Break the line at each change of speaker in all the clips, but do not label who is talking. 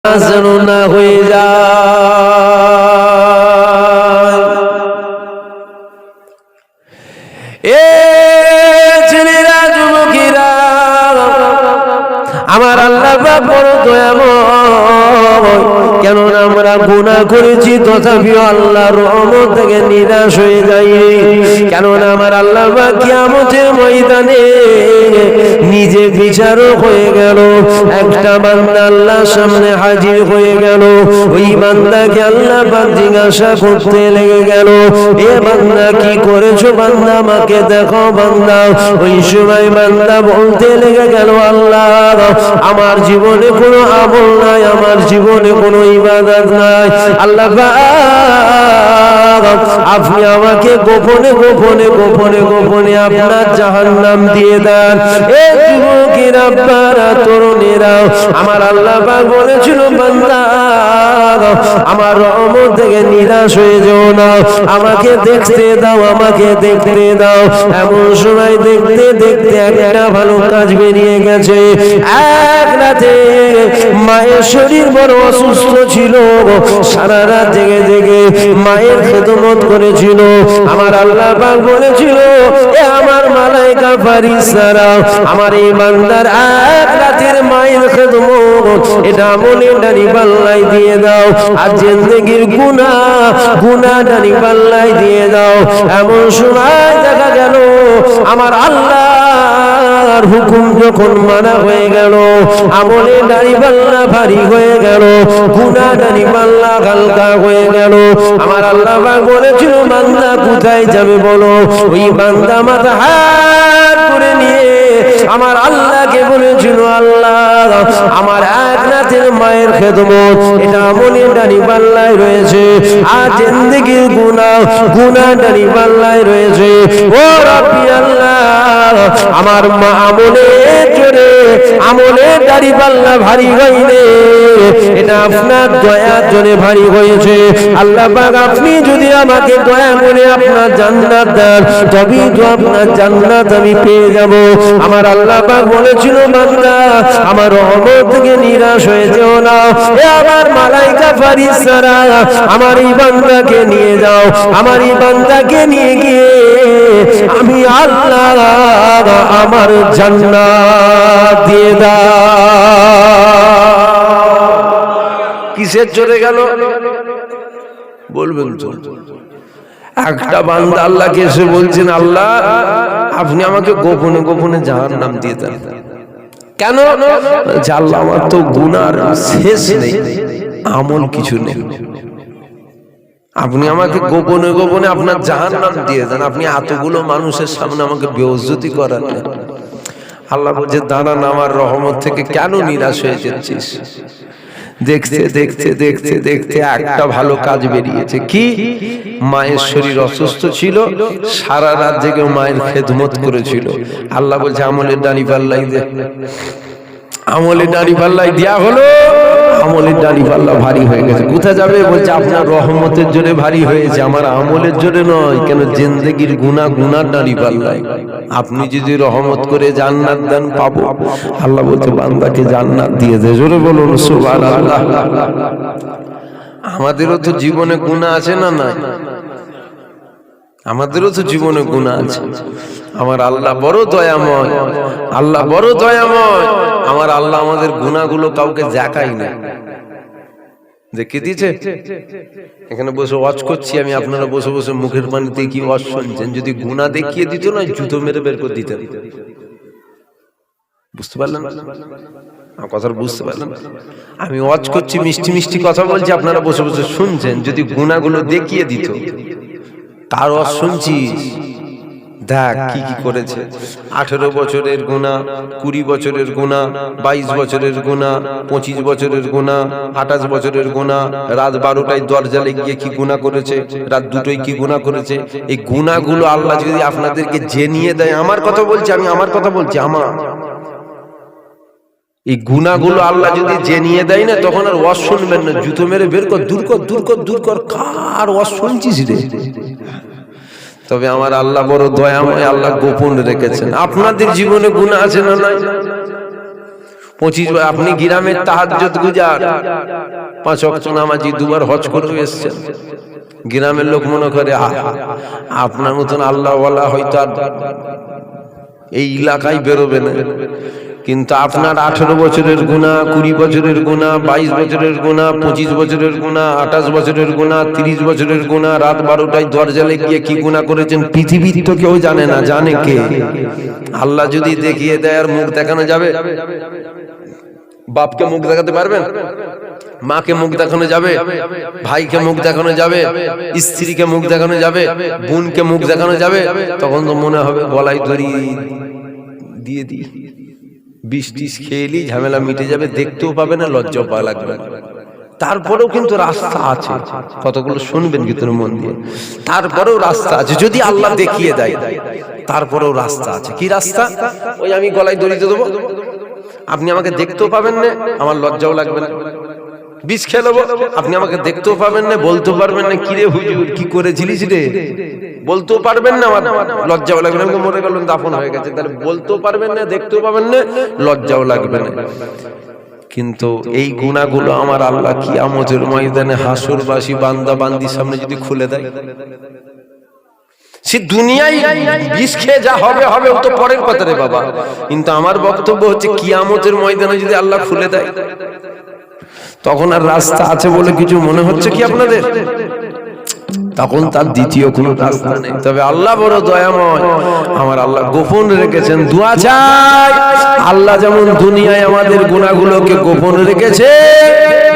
যেন না হয়ে যায়। এ ছেলেরা, যুবকেরা, আমার আল্লাহ পাক বড় দয়াময়। কেননা আমরা গুনাহ করেছি তথাপি আল্লাহর রহমত থেকে নিরাশ হয়ে যাই। কেননা আমার আল্লাহ পাক কিয়ামতের ময়দানে নিজে বিচারক হয়ে গেল। একটা বান্দা আল্লাহর সামনে হাজির হয়ে গেল। ওই বান্দাকে আল্লাহ পাক জিজ্ঞাসা করতে লেগে গেল, এ বান্দা কি করেছো? বান্দা আমাকে দেখো। বান্দা ওই সময় বান্দা বলতে লেগে গেল, আল্লাহ আমার জীবনে কোনো আমল নাই, আমার জীবনে কোনো ইবাদত নাই। আল্লাহ আপনি আমাকে গোপনে গোপনে গোপনে গোপনে আপনার জাহান্নাম দিয়ে দেন। এ যুবকেরা, আপনারা তরুণেরা, আমার আল্লাহ পাক বলেছিল, বান্দা আমার রহমত থেকে নিরাশ হয়ে যেও না, আমাকে দেখতে দাও, আমাকে দেখতে দাও। এমন সময় দেখতে দেখতে একটা ভালো কাজ বেরিয়ে গেছে। এক রাতে মায়ের শরীর বড় অসুস্থ ছিল, সারা রাত জেগে জেগে মায়ের খেদমত করেছিল। আমার আল্লাহ পাক বলেছিল, এ আমার মালায়েকা ফেরেশতারা, আমার এই বান্দার এক রাতের মায়ের খেদমত এটা আমলের ডানি পাল্লায় দিয়ে দাও, আর জিন্দেগির গুনাহ ডানি পাল্লায় দিয়ে দাও। এমন সময় দেখা গেল আমার আল্লাহর হুকুম যখন মানা হয়ে গেল, আমলের ডানি পাল্লা ভারী হয়ে গেল, গুনাহ ডানি পাল্লা হালকা হয়ে গেল। আমার আল্লাহ পাক বলেছিল, বান্দা কোথায় যাবে বলো? ওই বান্দা মাথা হাত করে নিয়ে আমার আল্লাহকে বলেছিল, আল্লাহ আমার এক রাতের মায়ের খেদমত এটা আমলের ডানি পাল্লায় রয়েছে, আর জিন্দেগির গুনাহ ডানি পাল্লায় রয়েছে। ও রাব্বি আল্লাহ, আমার মা আমলের জোরে আমলের ডানি পাল্লা ভারী হয়নি, এটা আপনার দয়ার জোরে ভারী হয়েছে। আল্লাহ পাক আপনি যদি আমাকে দয়া করে আপনার জান্নাত দেন, তবেই তো আপনার জান্নাত আমি পেয়ে যাব। আমার আল্লাহ পাক বলেছিল, বান্দা আমার রহমত থেকে নিরাশ হয়ে যেও না। এ আমার মালায়েকা ফেরেশতারা, আমার এই বান্দাকে নিয়ে যাও, আমার এই বান্দাকে নিয়ে গিয়ে আমি আল্লাহ আমার জান্নাত দিয়ে দাও। কিসের চলে গেল বলবেন তো? একটা বান্দা আল্লাহকে এসে বলছেন, আল্লাহ আপনি আমাকে গোপনে গোপনে জাহান্নাম দিয়ে দেন। কেন? আল্লাহ আমার তো গুনার শেষ নেই, আমল কিছু নেই, আপনি আমাকে গোপনে গোপনে আপনার জাহান্নাম দিয়ে দেন, আপনি এতগুলো মানুষের সামনে আমাকে বেইজ্জতি করান। আল্লাহ বলছে, দাঁড়ান, আমার রহমত থেকে কেন নিরাশ হয়ে যাচ্ছিস? দেখতে দেখতে দেখতে দেখতে একটা ভালো কাজ বেরিয়েছে। কি? মায়ের শরীর অসুস্থ ছিল, সারা রাত জেগে মায়ের খেদমত করেছিল। আল্লাহ বলছে, আমলের ডানি পাল্লাই দে। আমলের ডানি পাল্লাই দেয়া হলো, আমলের ডানি পাল্লা ভারী হয়ে গেছে। কোথায় যাবে? বলছে, আপনার রহমতের জোরে ভারী হয়েছে, আমার আমলের জোরে নয়। কেন? জিন্দেগির গুনার ডানি পাল্লায়। আপনি যদি রহমত করে জান্নাত দেন পাবো। আল্লাহ বলছে, বান্দাকে জান্নাত দিয়ে দে। জোরে বলুন সুবহানাল্লাহ। আমাদেরও তো জীবনে গুনাহ আছে না? না, আমাদেরও তো জীবনে গুনাহ আছে। আমার আল্লাহ বড় দয়াময়, আল্লাহ বড় দয়াময়। আমার আল্লাহ আমাদের গুনাহগুলো কাউকে দেখায় না, দেখিয়ে দিয়েছে। এখানে বসে ওয়াজ করছি আমি, আপনারা বসে বসে মুখের পানিতে কি ওয়াজ শুনছেন। যদি গুনাহ দেখিয়ে দিত না, জুতো মেরে বের করে দিতেন। বুঝতে পারলেন কথা? বুঝতে পারলেন? আমি ওয়াজ করছি, মিষ্টি মিষ্টি কথা বলছি, আপনারা বসে বসে শুনছেন। যদি গুনাহগুলো দেখিয়ে দিত, তার ওয়াজ শুনছিস, দেখ কি কি করেছে। 18 বছরের গুনাহ, 20 বছরের গুনাহ, 22 বছরের গুনাহ, 25 বছরের গুনাহ, 28 বছরের গুনাহ, রাত 12টায় দরজা লেগে কি গুনাহ করেছে, রাত 2টোয় কি গুনাহ করেছে। এই গুনাহগুলো আল্লাহ যদি আপনাদেরকে জেনিয়ে দেয়, আমার কথা বলছি আমি, আমার কথা বলছি, আমার এই গুনাহগুলো আল্লাহ যদি জেনিয়ে দেয় না, তখন আর ওয়াজ শুনবেন না। জুতো মেরে বের কর, দূর কর, দূর কর, দূর কর। কার ওয়াজ শুনছিস রে? তবে আমার আল্লাহ বড় দয়াময়, আল্লাহ গোপন রেখেছেন। আপনাদের জীবনে গুনাহ আছে না নাই? 25 আপনি গ্রামের তাহাজ্জুদ গুজার 5 ওয়াক্ত নামাজি, 2 বার হজ করে এসেছেন। গ্রামের লোক মনে করে আপনার মতন আল্লাহওয়ালা হয়তো আর এই এলাকায় বেরোবে না, কিন্তু আপনার 18 বছরের গুনাহ, 20 বছরের গুনাহ, 22 বছরের গুনাহ, 25 বছরের গুনাহ, 28 বছরের গুনাহ, 30 বছরের গুনাহ, রাত 12টায় দরজালে গিয়ে কি গুনাহ করেছেন পৃথিবীর তো কেউ জানে না। জানে কে? আল্লাহ যদি দেখিয়ে দেয় আর মুখ দেখানো যাবে? বাপকে মুখ দেখাতে পারবেন? মাকে মুখ দেখানো যাবে? ভাইকে মুখ দেখানো যাবে? স্ত্রীকে মুখ দেখানো যাবে? বোনকে মুখ দেখানো যাবে? তখন তো মনে হবে গলায় দড়ি দিয়ে দিই, 20 খেয়েলি ঝামেলা মিটে যাবে, দেখতেও পাবে না, লজ্জাও পাওয়া লাগবে। তারপরেও কিন্তু রাস্তা আছে, কতগুলো শুনবেন কিন্তু মন দিয়ে। তারপরেও রাস্তা আছে, যদি আল্লাহ দেখিয়ে দেয় তারপরেও রাস্তা আছে। কি রাস্তা? ওই আমি গলায় দড়ি দিয়ে দেবো, আপনি আমাকে দেখতেও পাবেন না, আমার লজ্জাও লাগবে না। 20 খেয়ে নেবো, আপনি আমাকে দেখতেও পাবেন না, বলতেও পারবেন না কিরে হুজুর কি করেছিলিস রে, বলতেও পারবেন না, আমার লজ্জাও লাগবে না। মরে গেল, দাফন হয়ে গেছে, তাহলে বলতেও পারবেন না, দেখতেও পাবেন না, লজ্জাও লাগবে না। কিন্তু এই গুনাহগুলো আমার আল্লাহ কিয়ামতের ময়দানে হাসরবাসী বান্দা বান্দির সামনে যদি খুলে দেয়, সে দুনিয়ায় 20 খেয়ে যা হবে হবে, ও তো পরের কথা রে বাবা। কিন্তু আমার বক্তব্য হচ্ছে কিয়ামতের ময়দানে যদি আল্লাহ খুলে দেয়, তখন আর রাস্তা আছে বলে কিছু মনে হচ্ছে কি আপনাদের? তখন তার দ্বিতীয় কোনো রাস্তা নেই। তবে আল্লাহ বড় দয়াময়, আমার আল্লাহ গোপন রেখেছেন। দোয়া চাই আল্লাহ যেমন দুনিয়ায় আমাদের গুনাহগুলোকে গোপন রেখেছে,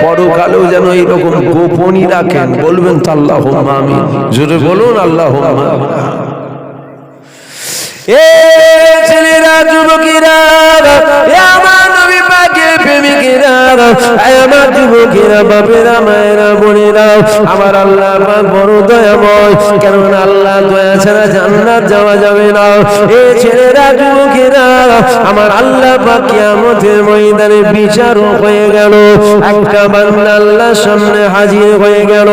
পরকালেও যেন এইরকম গোপনই রাখেন। বলবেন তো আল্লাহুম্মা আমিন, জোরে বলুন আল্লাহুম্মা আমিন। এ ছেলেরা, যুবকেরা, আমার নবী পাকের প্রেমিকেরা, আমার যুবকেরা, বাপেরা, মায়েরা, বোনেরা, আমার আল্লাহ পাক বড় দয়াময়। কেননা আল্লাহ দয়া ছাড়া জান্নাত যাওয়া যাবে না। এ ছেলেরা, যুবকেরা, আমার আল্লাহ পাক কিয়ামতের ময়দানে বিচারক হয়ে গেল। একটা বান্দা আল্লাহর সামনে হাজির হয়ে গেল।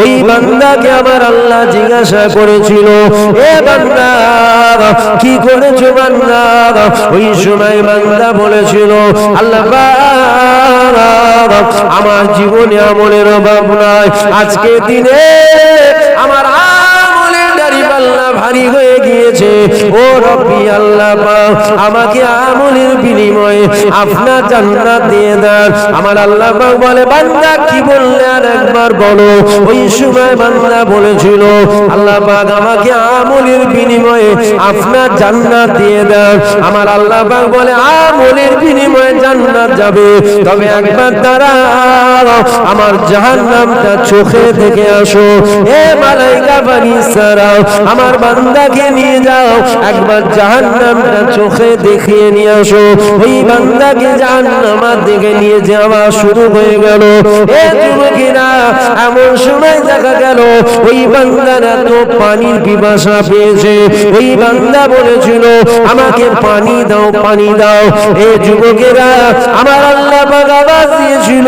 ওই বান্দাকে আমার আল্লাহ জিজ্ঞাসা করেছিল, এ বান্দা কি করেছো বান্দা? ওই সময় বান্দা বলেছিল, আল্লাহ পাক আমার জীবনে আমলের অভাব নাই, আজকে দিনে আমার আমলের দাড়ি পাল্লা ভারী হয়ে গিয়েছে। ও রব্বি আল্লাহ পাক আমাকে আমলের বিনিময়ে আপনার জান্নাত দিয়ে দেন। আমার আল্লাহ পাক বলে, বান্দা কি বললে আর একবার বলো। ওই সময় বান্দা বলেছিল, আল্লাহ পাক আমাকে আমলের বিনিময়ে আপনার জান্নাত দিয়ে দেন। আমার আল্লাহ পাক বলে, আমলের বিনিময়ে জান্নাত যাবে, তবে একবার দাঁড়াও, আমার জাহান্নামটা চোখে দেখে আসো। এ মালায়েকা ফেরেশতারা, আমার বান্দাকে নিয়ে যাও, একবার জাহান্নামটা চোখে দেখিয়ে নিয়ে আসো। ওই বান্দাকে জাহান্নামের দিকে নিয়ে যাওয়া শুরু হয়ে গেল। এ যুবকেরা, এমন সময় দেখা গেল ওই বান্দার এত পানির পিপাসা পেয়েছে, ওই বান্দা বলেছিল, আমাকে পানি দাও, পানি দাও। এ যুবকেরা, আমার আল্লাহ পাক আওয়াজ দিয়েছিল,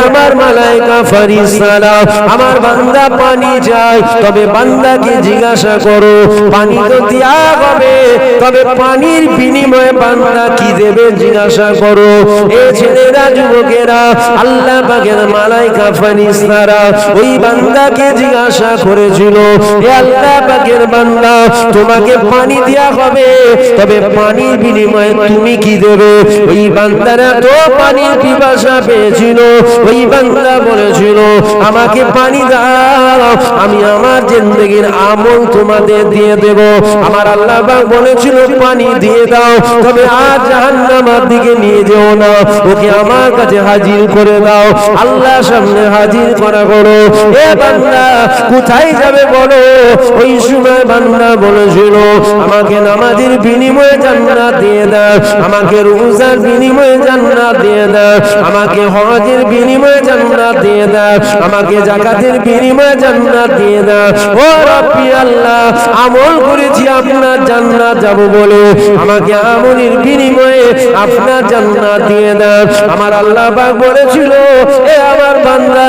আমার মালায়েকা ফেরেশতারা, আমার বান্দা পানি চায়, তবে বান্দাকে জিজ্ঞাসা করো, পানি তো দেয়া হবে, তবে পানির বিনিময়ে বান্দা কি দেবে জিজ্ঞাসা করো। এ ছেলেরা, যুবকেরা, আল্লাহ পাকের মালায়েকা ফেরেশতারা ওই বান্দাকে জিজ্ঞাসা করেছিল, হে আল্লাহ পাকের বান্দা, তোমাকে পানি দেয়া হবে, তবে পানির বিনিময়ে তুমি কি দেবে? ওই বান্দারা তো পানির পিপাসা পেয়েছিল, ওই বান্দা বলেছিল, আমাকে পানি দাও, আমি আমার জিন্দেগির আমল তোমাদের দিয়ে দেব। আমার আল্লাহ পাক বলেছিল, পানি দিয়ে দাও, তবে আর জাহান্নামের দিকে নিয়ে যেও না, ওকে আমার কাছে হাজির করে দাও। আল্লাহ সামনে হাজির করা করো। এ বান্দা কোথায় যাবে বলো? ওই সময় বান্দা বলেছিল, আমাকে নামাজের বিনিময়ে জান্নাত দিয়ে দাও, আমাকে রোজার বিনিময়ে জান্নাত দিয়ে দাও, আমাকে হজের বিনিময়ে জান্নাত দিয়ে দাও, আমাকে যাকাতের বিনিময়ে জান্নাত দিয়ে দাও। ও রব্বি আল্লাহ, আমল করেছি আপনার জান্নাত যাব বলে, আমাকে আমলের বিনিময়ে আপনার জান্নাত দিয়ে দাও। আমার আল্লাহ পাক বলেছিল, এ আমার বান্দা,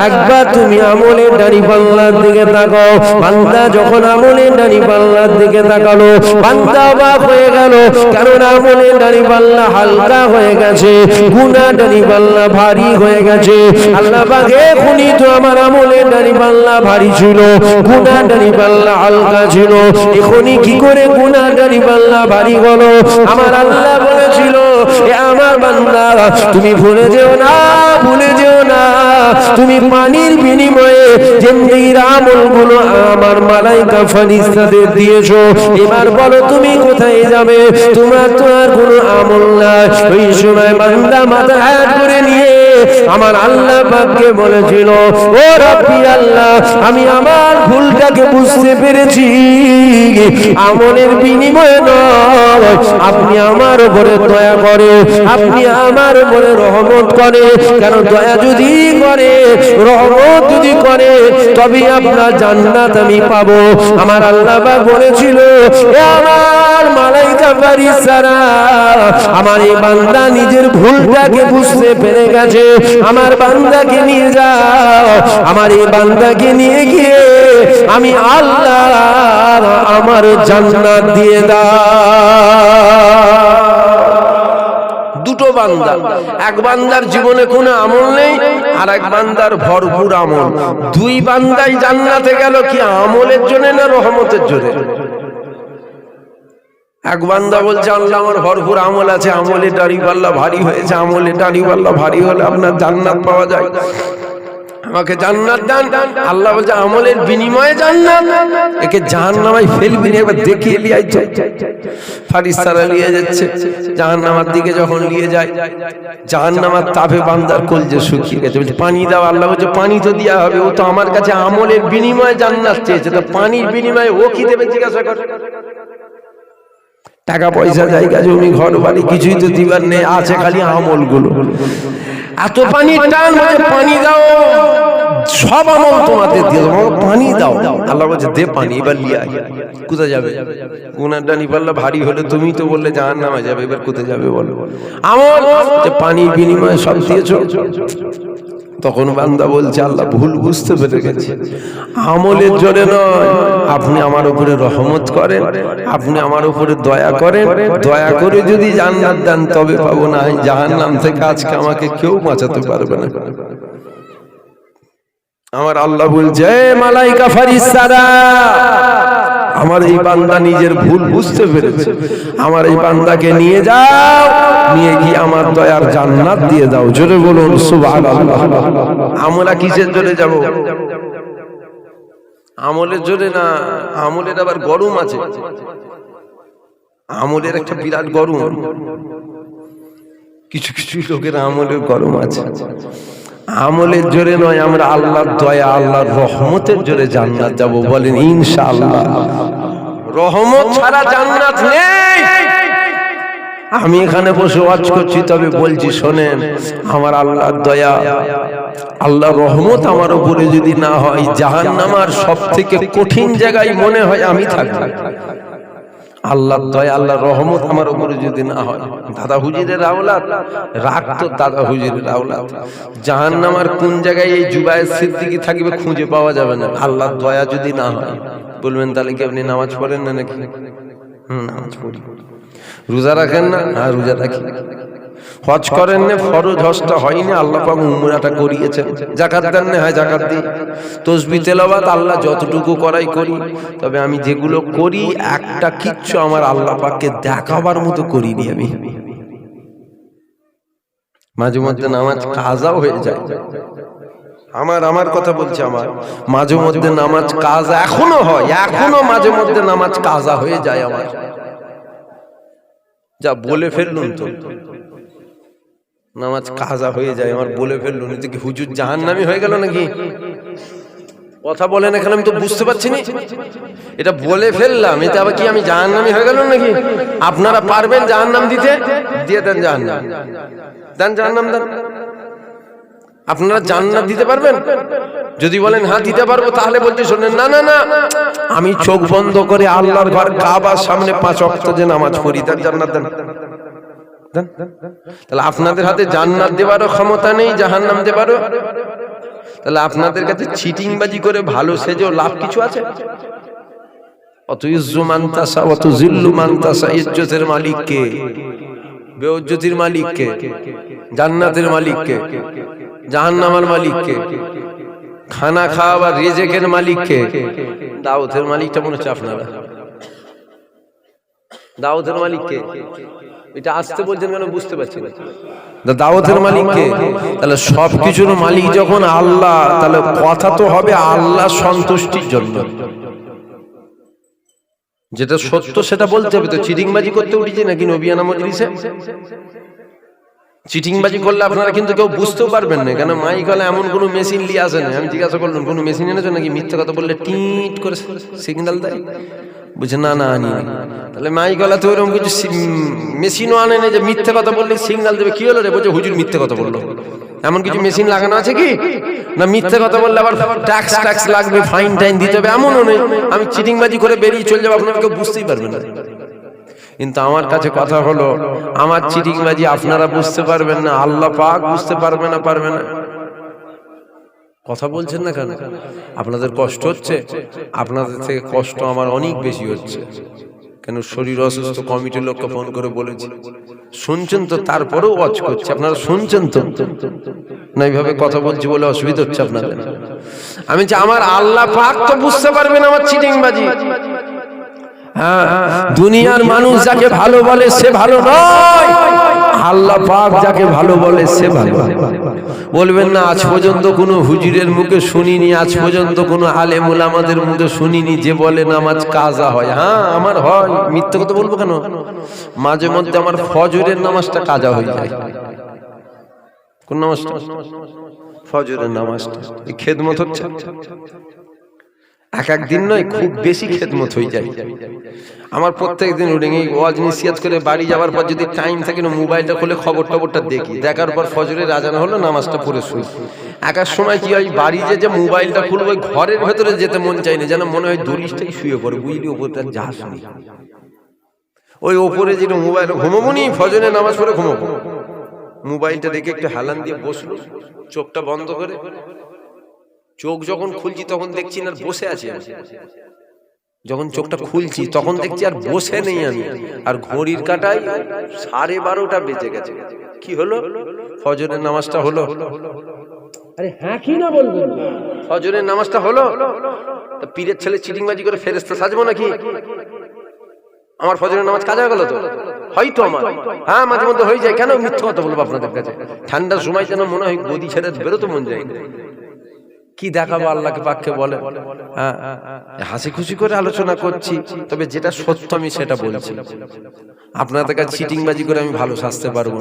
একবার তুমি আমলের দাড়িপাল্লার দিকে তাকাও। বান্দা যখন আমলের দাড়িপাল্লার দিকে তাকালো, বান্দা অবাক হয়ে গেল, কারণ আমলের দাড়িপাল্লা হালকা হয়ে গেছে, গুনাহ দাড়িপাল্লা ভারী হয়ে গেছে। আল্লাহ পাক এখনই তো আমার আমলের দাড়িপাল্লা ভারী ছিল, গুনাহ দাড়িপাল্লা হালকা ছিল, এখনই কি করে গুনাহ দাড়িপাল্লা ভারী হলো? আমার আল্লাহ বলেছিল, এ আমার বান্দা তুমি ভুলে যেও না, ভুলে যেও না, তুমি পানির বিনিময়ে জিন্দেগির আমলগুলো আমার মালাইকা ফেরেশতাদের দিয়েছো। এবার বলো তুমি কোথায় যাবে? তোমার তো আর কোনো আমল নাই। ওই সময় বান্দা মাথা হাত করে নিয়ে আমার আল্লাহ পাককে বলেছিল, ও রব্বি আল্লাহ, আমি আমার ভুলটাকে বুঝতে পেরেছি, আমলের বিনিময়ে নয়, আপনি আমার উপরে দয়া করে, আপনি আমার উপরে রহমত করে। কেন দয়া যদি করে, রহমত যদি করে, তবে আপনার জান্নাত আমি পাবো। আমার আল্লাহ পাক বলেছিল, এ আমার মালাইকা ফেরেশতারা, আমার এই বান্দা নিজের ভুলটাকে বুঝতে পেরে গেছে, আমার বান্দাকে নিয়ে যাও, আমার এই বান্দাকে নিয়ে গিয়ে আমি আল্লাহ আমার জান্নাত দিয়ে দাও। দুটো বান্দা, এক বান্দার জীবনে কোনো আমল নেই, আর এক বান্দার ভরপুর আমল। দুই বান্দাই জান্নাতে গেল কি আমলের জন্য না রহমতের জন্য? এক বান্দা বলছে, আল্লাহ আমার ভরপুর আমল আছে, আমলে দাড়িপাল্লা ভারী হয়েছে, আমলে দাড়িপাল্লা ভারী হলে আপনার জান্নাত পাওয়া যায়, আমাকে জান্নাত দেন। আল্লাহ বলছে, আমলের বিনিময়ে জান্নাত? একে জাহান্নামায় ফেলবি না, এবার দেখিয়ে নিয়ে আইছে। ফেরেশতারা নিয়ে যাচ্ছে জাহান্নামের দিকে, যখন নিয়ে যায় জাহান্নামের তাপে বান্দার কলজে শুকিয়ে গেছে, বলছে পানি দাও। আল্লাহ বলছে, পানি তো দেওয়া হবে, ও তো আমার কাছে আমলের বিনিময়ে জান্নাত চেয়েছে, তো পানির বিনিময়ে ও কি দেবে জিজ্ঞাসা কর। টাকা পয়সা, জায়গা জমি, ঘর বাড়ি কিছুই তো দিবার নেই, আছে খালি আমলগুলো। এত পানির টান, বলছে পানি দাও, সব আমল তোমাদের দিয়ে দেবো, পানি দাও। আল্লাহ বলছে, দে পানি, এবার লিয়ে আয়। কোথায় যাবে? গুনার দাড়িপাল্লা ভারী হলে তুমি তো বললে জাহান্নামে যাবে, এবার কোথায় যাবে বলো? আমল, যে পানির বিনিময়ে সব দিয়েছো। তখন বান্দা বলছে, আল্লাহ ভুল বুঝতে পেরে গেছে, আমলের জোরে নয়, আপনি আমার উপরে রহমত করেন, আপনি আমার উপরে দয়া করেন, দয়া করে যদি জান্নাত দেন তবে পাবো, না জাহান্নাম থেকে আজকে আমাকে কেউ বাঁচাতে পারবে না। আমার আল্লাহ বলছে, মালাইকা ফেরেশতারা, আমার এই বান্দা নিজের ভুল বুঝতে পেরেছে, আমার এই বান্দাকে নিয়ে যাও, নিয়ে গিয়ে আমার দয়ার জান্নাত দিয়ে দাও। জোরে বলুন সুবহানাল্লাহ। আমরা কিসের জোরে যাব? আমলের জোরে না, আমলের আবার গরম আছে, আমলের একটা বিরাট গরম, কিছু কিছু লোকের আমলের গরম আছে। আমলের জোরে নয়, আমরা আল্লাহর দয়া, আল্লাহর রহমতের জোরে জান্নাত যাব। বলেন ইনশাআল্লাহ। রহমত ছাড়া জান্নাত নেই। আমি এখানে বসে ওয়াজ করছি, তবে বলছি শোনেন, আমার আল্লাহর দয়া, আল্লাহর রহমত আমার উপরে যদি না হয়, জাহান্নামের সবথেকে কঠিন জায়গায় মনে হয় আমি থাকব। আল্লাহর দয়া, আল্লাহর রহমত আমার উপরে যদি না হয়, দাদা হুজুরের আওলাদ রাগ তো, দাদা হুজুরের আওলাদ জাহান্নামের কোন জায়গায় এই জুবায়ের সিদ্দিকী থাকবে খুঁজে পাওয়া যাবে না। আল্লাহর দয়া যদি না হয়, বলবেন তাহলে কি আপনি নামাজ পড়েন না নাকি? নামাজ পড়ি। রোজা রাখেন না? হ্যাঁ রোজা রাখি। হজ করেন না? ফরজ হজটা হয়নি, আল্লাহ পাক উমরাটা করিয়েছেন। যাকাত দেন না? হ্যাঁ যাকাত দিই। তাসবিহ তেলাওয়াত আল্লাহ যতটুকু করাই করি, তবে আমি যেগুলো করি একটা কিচ্ছু আমার আল্লাহ পাককে দেখাবার মতো করিনি আমি। মাঝে মধ্যে নামাজ কাজাও হয়ে যায়, আমার কথা বলছি, আমার মাঝে মধ্যে নামাজ কাজা এখনো হয়, এখনো মাঝে মধ্যে নামাজ কাজা হয়ে যায় আমার। যা বলে ফেললুন তো, নামাজ কাজা হয়ে যায় আমার, বলে ফেললুন। এতে কি হুজুর জাহান্নামী হয়ে গেল নাকি? কথা বলেন এখানে, আমি তো বুঝতে পারছি না। এটা বলে ফেললাম, এতে আবার কি আমি জাহান্নামী হয়ে গেল নাকি? আপনারা পারবেন জাহান্নাম দিতে? দিয়ে দেন জাহান্নাম, দেন জাহান্নাম দেন। আপনারা জান্নাত দিতে পারবেন? যদি বলেন হ্যাঁ দিতে পারবো, তাহলে বলছি শোনেন, না না না, আমি চোখ বন্ধ করে আল্লাহর ঘর কাবার সামনে 5 ওয়াক্ত যে নামাজ পড়ি, তার জান্নাত দেন। তাহলে আপনাদের হাতে জান্নাত দেবারও ক্ষমতা নেই, জাহান্নাম দেবারও। তাহলে আপনাদের কাছে চিটিংবাজি করে ভালো সেজেও লাভ কিছু আছে? অত ইজ্জু মানতাসা অত জিল্লু মানতাসা, ইজ্জতের মালিক কে? বেইজ্জতির মালিক কে? জান্নাতের মালিক কে? জাহান্নামের মালিক কে? খানা খাওয়া রিজেকের মালিক কে? দাউদের মালিকটা মনে হচ্ছে আপনারা। দাউদের মালিক কে? এটা আসতে বলছেন কেন বুঝতে পারছি না। দাউদের মালিক কে? তাহলে সবকিছুর মালিক যখন আল্লাহ, তাহলে কথা তো হবে আল্লাহ সন্তুষ্টির জন্য। যেটা সত্য সেটা বলতে হবে। তো চিটিংবাজি করতে উঠেছে নাকি নবিয়ানা মজলিসে? চিটিংবাজি করলে আপনারা কিন্তু কেউ বুঝতেও পারবেন না, কেন মাইক হলে এমন কোনো মেশিন নিয়ে আসেন। আমি জিজ্ঞাসা করলাম কোনো মেশিন এনেছো নাকি? মিথ্যে কথা বললে টিট করে সিগন্যাল দেয়। বুঝছে না না আনি। তাহলে মাইক হলে তো ওরকম কিছু মেশিনও আনে না যে মিথ্যে কথা বললে সিগন্যাল দেবে। কি হলো রে? বলছে হুজুর মিথ্যে কথা বললো। এমন কিছু মেশিন লাগানো আছে কি? না মিথ্যে কথা বললে আবার ট্যাক্স লাগবে, ফাইন টাইন দিতে হবে, এমনও নেই। আমি চিটিংবাজি করে বেরিয়ে চলে যাবো, আপনারা কেউ বুঝতেই পারবেন না। কিন্তু আমার কাছে কথা হলো, আমার চিটিংবাজি আপনারা বুঝতে পারবেন না, আল্লাহ পাক বুঝতে পারবে না। পারবে না? কথা বলছেন না কেন? আপনাদের কষ্ট হচ্ছে? আপনাদের থেকে কষ্ট আমার অনেক বেশি হচ্ছে। কেন? শরীর অসুস্থ, কমিটির লোককে ফোন করে বলেছি। শুনছেন তো? তারপরেও ওয়াচ করছে। আপনারা শুনছেন তো? না এইভাবে কথা বলছি বলে অসুবিধা হচ্ছে আপনাদের? আমি যে আমার আল্লাহ পাক তো বুঝতে পারবেন আমার চিটিংবাজি। হ্যাঁ, দুনিয়ার মানুষ যাকে ভালো বলে সে ভালো নয়, আল্লাহ পাক যাকে ভালো বলে সে ভালো। বলবেন না আজ পর্যন্ত কোনো হুজুরের মুখে শুনিনি, আজ পর্যন্ত কোনো আলেম ওলামাদের মুখে শুনিনি যে বলে নামাজ কাজা হয়। হ্যাঁ আমার হয়, মিথ্যে কথা বলবো কেন? মাঝে মধ্যে আমার ফজরের নামাজটা কাজা হয়ে যায়। কোন নামাজটা? ফজরের নামাজটা। এই খেদমত হচ্ছে এক দিন নয়, খুব বেশি খেদমত হয়ে যায় আমার। প্রত্যেক দিন রুটিন এই ওয়াজ নিসিয়াত করে বাড়ি যাওয়ার পর যদি টাইম থাকে না, মোবাইলটা খুলে খবরটা দেখি। দেখার পর ফজরের আজান হলো, নামাজটা পড়ে শুই। এক সময় কি হয়, বাড়ি যে মোবাইলটা খুলবো, ঘরের ভেতরে যেতে মন চাই না, যেন মনে হয় দলিশটাই শুয়ে পড়ে, বুঝলি ওপরটা যা শুনি। ওই ওপরে যেটা মোবাইল ঘুমাবো নি, ফজরের নামাজ পড়ে ঘুমাবো, মোবাইলটা দেখে একটু হেলান দিয়ে বসলো, চোখটা বন্ধ করে। চোখ যখন খুলছি তখন দেখছি না বসে আছি। যখন চোখটা খুলছি তখন দেখছি আর বসে নেই আমি, আর ঘড়ির কাঁটায় 12:30 বেজে গেছে। কি হলো? ফজরের নামাজটা হলো। আরে হ্যাঁ কি না বলবেন? ফজরের নামাজটা হলো। তো পীরের ছেলে চিটিংবাজি করে ফেরেশতা সাজবো নাকি? আমার ফজরের নামাজ কাজা গেল তো? হয়তো আমার, হ্যাঁ মাঝে মধ্যে হয়ে যায়। কেন মিথ্যা কথা বলবো আপনাদের কাছে? ঠান্ডার সময় যেন মনে হয় গদি ছেড়ে বেরোতে মন যায় না। কি দেখাবো আল্লাহকে পাককে বলে? হ্যাঁ, হাসি খুশি করে আলোচনা করছি, তবে যেটা সত্য আমি সেটা বলছি। আপনাদের কাছে চিটিংবাজি করে আমি ভালো সাজতে পারবো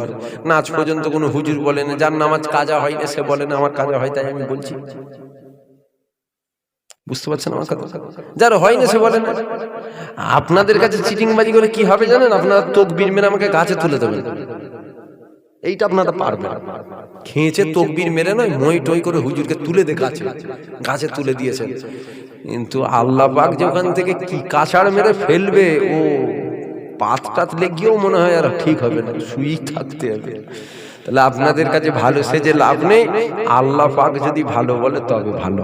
না। আজ পর্যন্ত কোনো হুজুর বলেন যার নামাজ কাজা হয় না, সে বলেন আমার কাজা হয়, তাই আমি বলছি। বুঝতে পারছেন আমার কথা? যার হয় না সে বলেন। আপনাদের কাছে চিটিংবাজি করে কি হবে জানেন? আপনারা তাকবীর মেরে আমাকে গাছে তুলে দেবেন, এইটা আপনারা পারবেন। খেঁচে তাকবীর মেরে নয়, মই টই করে হুজুরকে তুলে দে গাছে তুলে দিয়েছেন। কিন্তু আল্লাহ পাক যে ওখান থেকে কি কাছাড় মেরে ফেলবে, ও পাতটাত লেগেও মনে হয় আর ঠিক হবে না, শুই থাকতে হবে। তাহলে আপনাদের কাছে ভালো সেজে লাভ নেই, আল্লাহ পাক যদি ভালো বলে তবে ভালো।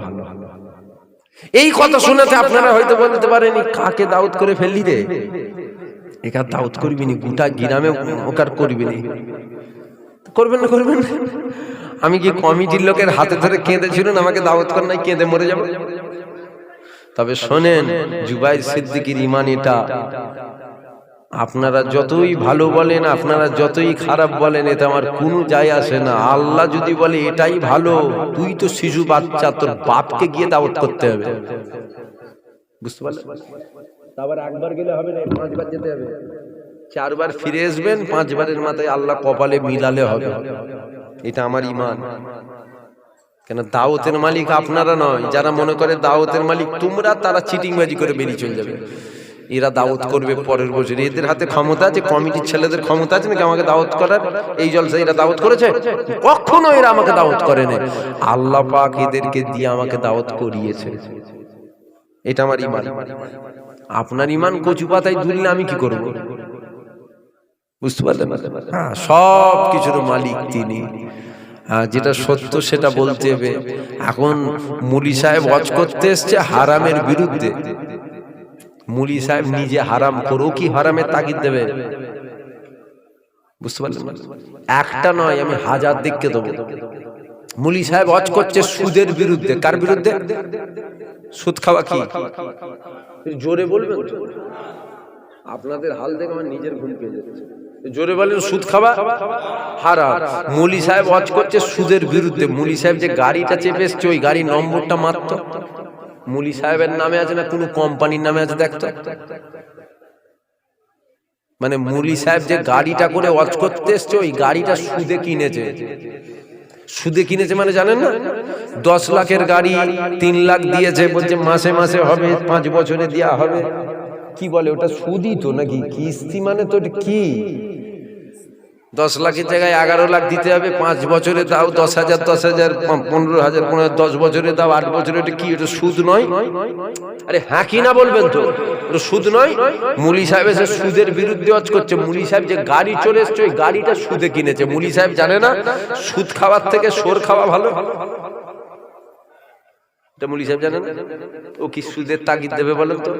এই কথা শোনাতে আপনারা হয়তো বলতে পারেন কাকে দাউত করে ফেললি রে, একা দাউত করবি নি, গোটা গ্রামে ওকার করবি নি। করবেন না, করবেন না। আমি কি কমিটির লোকের হাতে ধরে কেঁদেছিলেন আমাকে দাওয়াত করেন নাই, কেঁদে মরে যাব? তবে শোনেন, জুবাইর সিদ্দিকীর ঈমান এটা। আপনারা যতই ভালো বলেন, আপনারা যতই খারাপ বলেন, এতে আমার কোনো যায় আসে না। আল্লাহ যদি বলে এটাই ভালো, তুই তো শিশু বাচ্চা, তোর বাপকে গিয়ে দাওয়াত করতে হবে। বুঝতে পারলেন? আবার একবার গেলে হবে না, 5 বার যেতে হবে, 4 বার ফিরে আসবেন, 5 বারের মাথায় আল্লাহ কপালে মিলালে হবে। এটা আমার ঈমান। কেন? দাওয়াতের মালিক আপনারা নয়। যারা মনে করে দাওয়াতের মালিক তোমরা, তারা চিটিংবাজি করে বেরিয়ে চলে যাবে। এরা দাওয়াত করবে পরের বছর, এদের হাতে ক্ষমতা আছে, কমিটির ছেলেদের ক্ষমতা আছে নাকি আমাকে দাওয়াত করার? এই জলসা এরা দাওয়াত করেছে? কখনো এরা আমাকে দাওয়াত করে না। আল্লাহ পাক এদেরকে দিয়ে আমাকে দাওয়াত করিয়েছে। এটা আমার ঈমান। আপনার ঈমান কচু পাতায় দুললে আমি কি করব? বুঝতে পারলেন? সব কিছুর মালিক তিনি। যেটা সত্য সেটা বলতে হবে। এখন মুলি সাহেব ওয়াজ করতে এসছে হারামের বিরুদ্ধে, মুলি সাহেব নিজে হারাম করো কি হারামের তাগিদ দেবে? বুঝতে পারলেন? একটা নয়, আমি হাজার দিককে দেবো। মুলি সাহেব ওয়াজ করছে সুদের বিরুদ্ধে। কার বিরুদ্ধে? সুদ খাওয়া কি? জোরে বলবেন, আপনাদের হাল দেখে আমার নিজের ঘুম পেয়ে যাচ্ছে। জোরে বলেন, সুদ খাওয়া হারাম। মুলি সাহেব ওয়াজ করছে সুদের বিরুদ্ধে। মুলি সাহেব যে গাড়িটা চেপে এসছে ওই গাড়ির নম্বরটা মাত্র মুলি সাহেবের নামে আছে না কোনো কোম্পানির নামে আছে দেখতো? মানে মুলি সাহেব যে গাড়িটা করে ওয়াজ করতে এসছে ওই গাড়িটা সুদে কিনেছে। সুদে কিনেছে মানে জানেন না? 10 লাখের গাড়ি 3 লাখ দিয়েছে, বলছে মাসে মাসে হবে, 5 বছরে দেওয়া হবে। কি বলে ওটা? সুদই তো নাকি কিস্তি? মানে তো এটা কি? 10 লাখের জায়গায় 11 লাখ দিতে হবে, 5 বছরে দাও 10,000, 10,000, 15,000, 10 বছরে দাও 8 বছরে। এটা কি? এটা সুদ নয়? আরে হ্যাঁ কি না বলবেন তো? এটা সুদ নয়? মুলি সাহেব এসে সুদের বিরুদ্ধে ওয়াজ করছে। মুলি সাহেব যে গাড়ি চলে এসছে ওই গাড়িটা সুদে কিনেছে। মুলি সাহেব জানে না সুদ খাওয়ার থেকে সোর খাওয়া ভালো? এটা মুলি সাহেব জানে না? ও কি সুদের তাগিদ দেবে বলেন তো?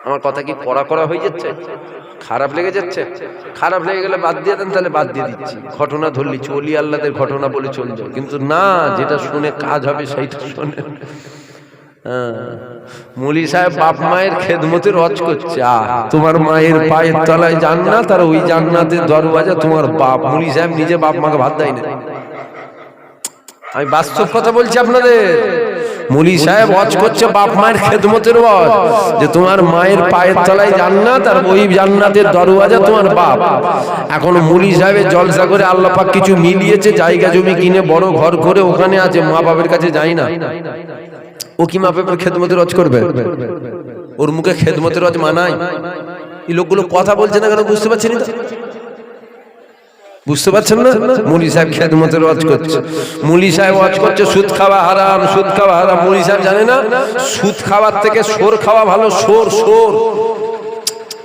আমার কথা কি কড়া করা হয়ে যাচ্ছে? খারাপ লেগে যাচ্ছে? খারাপ লেগে গেলে বাদ দিয়ে দেন, তাহলে বাদ দিয়ে দিচ্ছি। ঘটনা ধরলি চলি আল্লাহদের ঘটনা বলে চল যাও, কিন্তু না, যেটা শুনে কাজ হবে সেইটা শুনে। মুলি সাহেব বাপ মায়ের খেদমতের ওয়াজ করছে। তোমার মায়ের পায়ের তলায় জান্নাত, আর ওই জান্নাতের দরওয়াজা তোমার বাপ। মুলি সাহেব নিজে বাপ মাকে ভাত দেয় না। আমি বাস্তব কথা বলছি আপনাদের। মুলি সাহেব ওয়াজ করছে বাপ মায়ের খেদমতের ওয়াজ, যে তোমার মায়ের পায়ের তলায় জান্নাত আর ওই জান্নাতের দরওয়াজা তোমার বাপ। এখন মুলি সাহেবের জলসা করে আল্লাহ পাক কিছু মিলিয়েছে, জায়গা জমি কিনে বড় ঘর করে ওখানে আছে, মা বাবার কাছে যায় না। ও কি মা বাবার খেদমতের ওয়াজ করবে? ওর মুখে খেদমতের ওয়াজ মানায়? এই লোকগুলো কথা বলছে না কেন বুঝতে পারছেন না? বুঝতে পারছেন না? মুলি সাহেব খেদমতের ওয়াজ করছে। মুলি সাহেব ওয়াজ করছে সুদ খাওয়া হারাম, সুদ খাওয়া হারাম। মুলি সাহেব জানে না সুদ খাওয়ার থেকে সোর খাওয়া ভালো। সোর, সোর।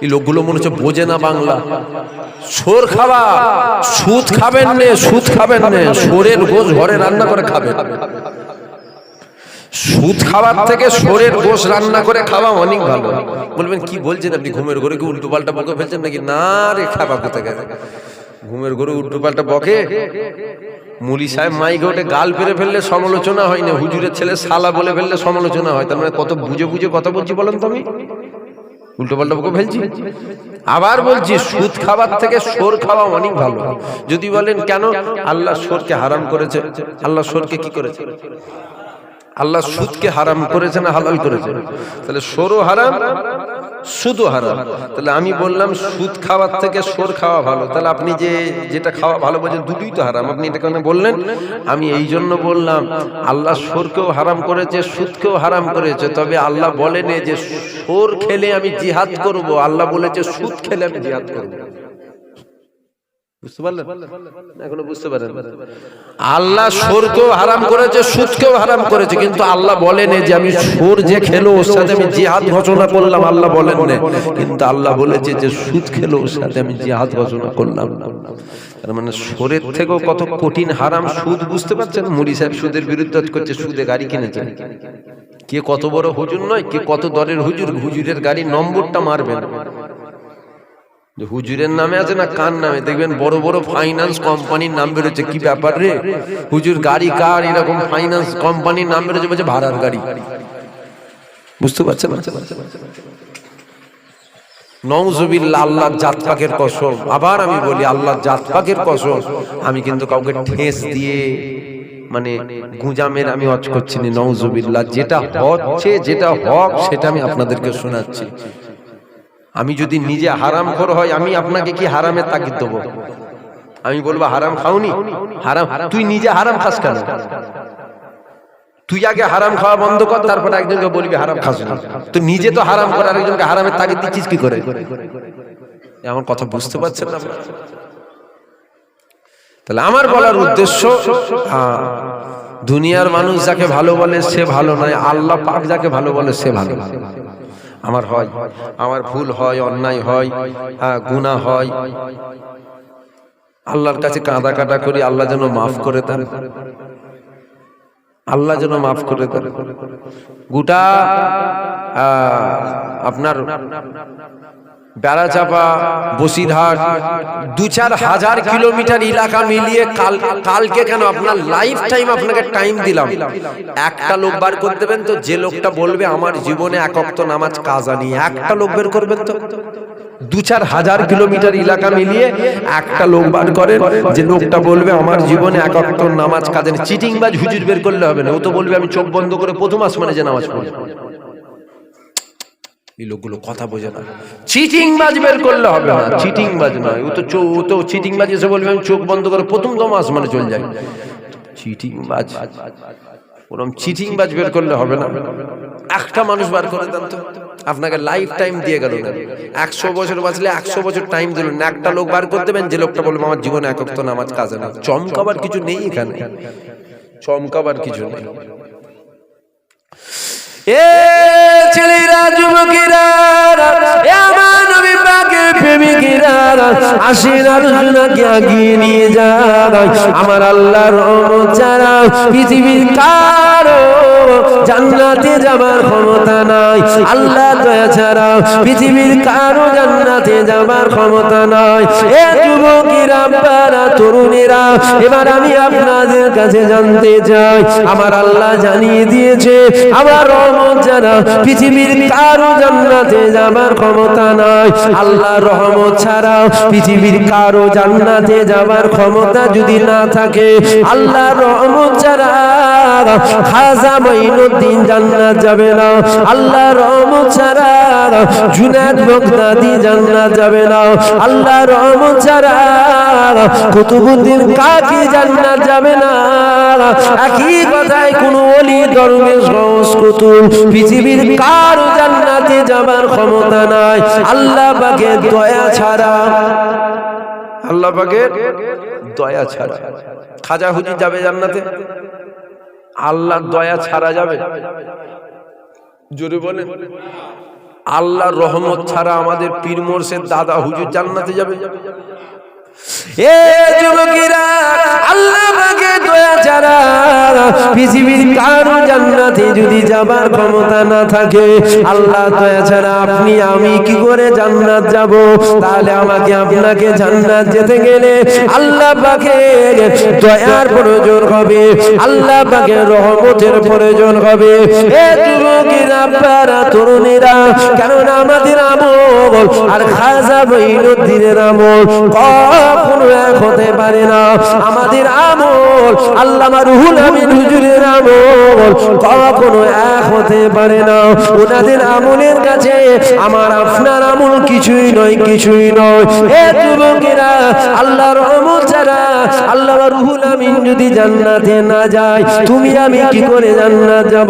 এই লোকগুলো মনে হচ্ছে বোঝে না বাংলা। সোর খাওয়া, সুদ খাবেন না, সুদ খাবেন না, সোরের গোশ ঘরে রান্না করে খাবেন। সুদ খাওয়ার থেকে সোরের গোশ রান্না করে খাওয়া অনেক ভালো। বলবেন কি বলছেন আপনি? ঘুমের ঘরে কি উল্টো পাল্টা বকে ফেলছেন নাকি? না রে, খাবা কোথায় গেছে? ঘুমের ঘরে উল্টো পাল্টা বকে? মুলি সাহেব মাইকে ওঠে গাল পেরে ফেললে সমালোচনা হয় না, হুজুরের ছেলে শালা বলে ফেললে সমালোচনা হয়। তার মানে কত বুঝে বুঝে কথা বলছি বলেন তো? আমি উল্টো পাল্টা বকে ফেলছি? আবার বলছি সুদ খাবার থেকে সোর খাওয়া অনেক ভালো। যদি বলেন কেন? আল্লাহ সোরকে হারাম করেছে। আল্লাহ সোরকে কি করেছে? আল্লাহ সুদকে হারাম করেছে না হালাল করেছে? তাহলে সোরও হারাম, সুদও হারাম। তাহলে আমি বললাম সুদ খাওয়ার থেকে সোর খাওয়া ভালো। তাহলে আপনি যে যেটা খাওয়া ভালো বলছেন দুটোই তো হারাম। আপনি এটা কেন বললেন? আমি এই জন্য বললাম আল্লাহ সোরকেও হারাম করেছে, সুদকেও হারাম করেছে। তবে আল্লাহ বলেনি যে সোর খেলে আমি জিহাদ করব, আল্লাহ বলেছে সুদ খেলে আমি জিহাদ করব। বুঝতে পারলেন? এখনো বুঝতে পারেন? আল্লাহ সোরকেও হারাম করেছে, সুদকেও হারাম করেছে, কিন্তু আল্লাহ বলেন যে আমি সোর যে খেলো ওর সাথে আমি জিহাদ ঘোষণা করলাম। আল্লাহ বলেন না, কিন্তু আল্লাহ বলেছে যে সুদ খেলো ওর সাথে আমি জিহাদ ঘোষণা করলাম। তার মানে সোরের থেকেও কত কঠিন হারাম সুদ। বুঝতে পারছেন? মুলি সাহেব সুদের বিরুদ্ধে করছে, সুদে গাড়ি কিনেছে। কে কত বড় হুজুর নয়, কে কত দরের হুজুর, হুজুরের গাড়ির নম্বরটা মারবেন। হুজুরের নামে আছে না কার নামে? দেখবেন বড় বড় ফাইন্যান্স কোম্পানির নাম বেরোচ্ছে। কি ব্যাপার রে? হুজুর গাড়ি কার? এরকম ফাইন্যান্স কোম্পানির নাম বেরোচ্ছে, বলছে ভাড়ার গাড়ি। বুঝতে পারছেন? নাউজুবিল্লাহ, আল্লাহর জাত পাকের কসম। আবার আমি বলি আল্লাহর জাত পাকের কসম, আমি কিন্তু কাউকে ঠেস দিয়ে মানে গুজামের আমি ওয়াজ করছি না। নাউজুবিল্লাহ, যেটা হচ্ছে, যেটা হক সেটা আমি আপনাদেরকে শোনাচ্ছি। আমি যদি নিজে হারাম খোর হয়, আমি আপনাকে কি হারামের তাগিদ দেবো? আমি বলবো হারাম খাওনি? হারাম তুই নিজে হারাম খাস কেন? তুই আগে হারাম খাওয়া বন্ধ কর, তারপরে একজনকে বলবি হারাম খাস না। তুই নিজে তো হারাম করে আরেকজনকে হারামের তাগিদ দিচ্ছিস কি করে? এমন কথা বুঝতে পারছেন না? তাহলে আমার বলার উদ্দেশ্য, দুনিয়ার মানুষ যাকে ভালো বলে সে ভালো নয়, আল্লাহ পাক যাকে ভালো বলে সে ভালো। আমার হয়, আমার ভুল হয়, অন্যায় হয়, গুনাহ হয়, আল্লাহর কাছে কাঁদা কাটা করি, আল্লাহ যেন মাফ করে দেন, আল্লাহ যেন মাফ করে দেন। গোটা আপনার বেড়াচাপা, বসিরহাট, 2-4 হাজার কিলোমিটার এলাকা মিলিয়ে কালকে কেন আপনার লাইফ টাইম আপনাকে টাইম দিলাম, একটা লোক বার করে দেবেন তো, যে লোকটা বলবে আমার জীবনে 1 ওয়াক্ত নামাজ কাজা নিয়ে, একটা লোক বের করবেন তো। 2-4 হাজার কিলোমিটার এলাকা মিলিয়ে একটা লোক বার করেন, যে লোকটা বলবে আমার জীবনে 1 ওয়াক্ত নামাজ কাজা নেই। চিটিংবাজ হুজুর বের করলে হবে না, ও তো বলবে আমি চোখ বন্ধ করে প্রথম আসমানে যে নামাজ পড়ি। এই লোকগুলো কথা বোঝে না। চিটিংবাজ বের করলে হবে না, চিটিংবাজ নয়, ও তো চিটিংবাজ এসে বলবে আমি চোখ বন্ধ করে প্রথম আসমানে চলে যাই। চিটিংবাজ, ওরকম চিটিংবাজ বের করলে হবে না। একটা মানুষ বার করে দেন তো, আপনাকে লাইফ টাইম দিয়ে গেল না, 100 বছর বাঁচলে 100 বছর টাইম দিলেন, একটা লোক বার করতে দেবেন যে লোকটা বলবে আমার জীবনে 1 ওয়াক্ত নামাজ কাজা নেই। চমকাবার কিছু নেই এখানে, চমকাবার কিছু নেই। এ ছেলেরা, যুবকেরা, আমার নবী পাকের প্রেমিকেরা, আসেন আলোচনাকে আগিয়ে নিয়ে যান। আমার আল্লাহর রহমত ছাড়া পৃথিবীর কারো জান্নাতে যাবার ক্ষমতা নাই, আল্লাহ দয়া ছাড়া পৃথিবীর কারো জান্নাতে যাবার ক্ষমতা নাই। এ যুবকেরা, আপনারা তরুণেরা, এবার আমি আপনাদের কাছে জানতে চাই, আমার আল্লাহ জানিয়ে দিয়েছে আমার রহমত ছাড়া পৃথিবীর কারো জান্নাতে যাবার ক্ষমতা নাই। আল্লাহর রহমত ছাড়া পৃথিবীর কারো জান্নাতে যাবার ক্ষমতা যদি না থাকে, আল্লাহর রহমত ছাড়া খাজা মাইনুদ্দিন জান্নাত যাবে না, আল্লাহর রহমত ছাড়া জুনায়েদ বাগদাদি জান্নাত যাবে না, আল্লাহর রহমত ছাড়া কুতুবউদ্দিন কাকি জান্নাত যাবে না। একই কথায় কোন ওলি, দরবেশ, গৌস, কুতুব পৃথিবীর কারো জান্নাতে যাবার ক্ষমতা নাই আল্লাহ পাকের দয়া ছাড়া, আল্লাহ পাকের দয়া ছাড়া। খাজা হুজুর যাবে জান্নাতে, আল্লাহর দয়া ছাড়া যাবে? জোরে বলেন। আল্লাহর রহমত ছাড়া আমাদের পীর মুর্শিদ দাদা হুজুর জান্নাতে যাবে? এ যুবকেরা, আল্লাহ পাকের দয়া ছাড়া পৃথিবীর কারো জান্নাতে যদি যাবার ক্ষমতা না থাকে, আল্লাহ দয়া ছাড়া আপনি আমি কি করে জান্নাত যাব? তাহলে আমাকে আপনাকে জান্নাত যেতে গেলে আল্লাহ পাকের দয়ার প্রয়োজন হবে, আল্লাহ পাকের রহমতের প্রয়োজন হবে। এ যুবকেরা, আপনারা তরুণেরা, কেননা আমাদের আমল আর খাজা মাইনুদ্দিনের আমল কখনো এক হতে পারে না। আমাদের আমল আল্লামা রুহুল আমিন হুজুরের আমল কখনো এক হতে পারে না। ওনাদের আমলের কাছে আমার আপনার আমল কিছুই নয়, কিছুই নয়। এ যুবকেরা, আল্লাহর রহমত ছাড়া আল্লামা রুহুল আমিন যদি জান্নাতে না যায়, তুমি আমি কি করে জান্নাত যাব?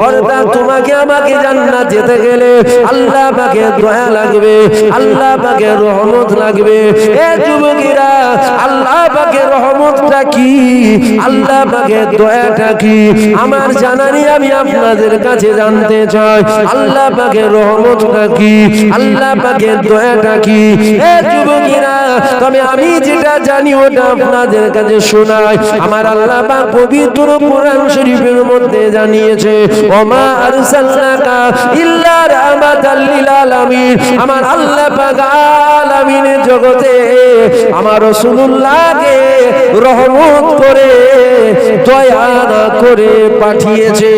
অর্থাৎ তোমাকে আমাকে জান্নাত যেতে গেলে আল্লাহ পাকের দয়া লাগবে, আল্লাহ পাকের রহমত লাগবে। এ যুবকেরা, আল্লাহ পাকের রহমতটা কি, আল্লাহ পাকের দয়াটা কি আমার জানা নেই, আমি আপনাদের কাছে জানতে চাই। আল্লাহ পাকের রহমতটা কি, আল্লাহ পাকের দয়াটা কি? এ যুবকেরা, তবে আমি যেটা জানি ওটা আপনাদের কাছে শোনাই। আমার আল্লাহ পাক পবিত্র কোরআন শরীফের মধ্যে জানিয়েছে, ওমা আরসালনাকা ইল্লা রাহমাতাল লিল আলামিন। আমার আল্লাহ পাক আলামিনের জগতে আমার রাসূলুল্লাহকে রহমত করে, দয়া করে পাঠিয়েছে।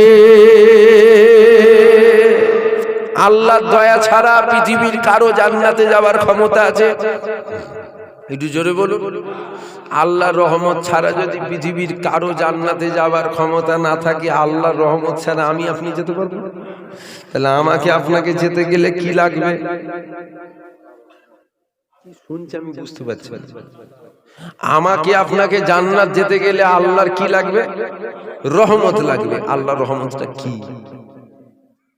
আল্লাহর দয়া ছাড়া পৃথিবীর কারো জান্নাতে যাওয়ার ক্ষমতা আছে? একটু জোরে বলুন। আল্লাহর রহমত ছাড়া যদি পৃথিবীর কারো জান্নাতে যাওয়ার ক্ষমতা না থাকে, আল্লাহর রহমত ছাড়া আমি আপনি যেতে পারবো? তাহলে আমাকে আপনাকে যেতে গেলে কি লাগবে? শুনছি, আমি বুঝতে পারছি। আমাকে আপনাকে জান্নাত যেতে গেলে আল্লাহর কি লাগবে? রহমত লাগবে। আল্লাহর রহমতটা কি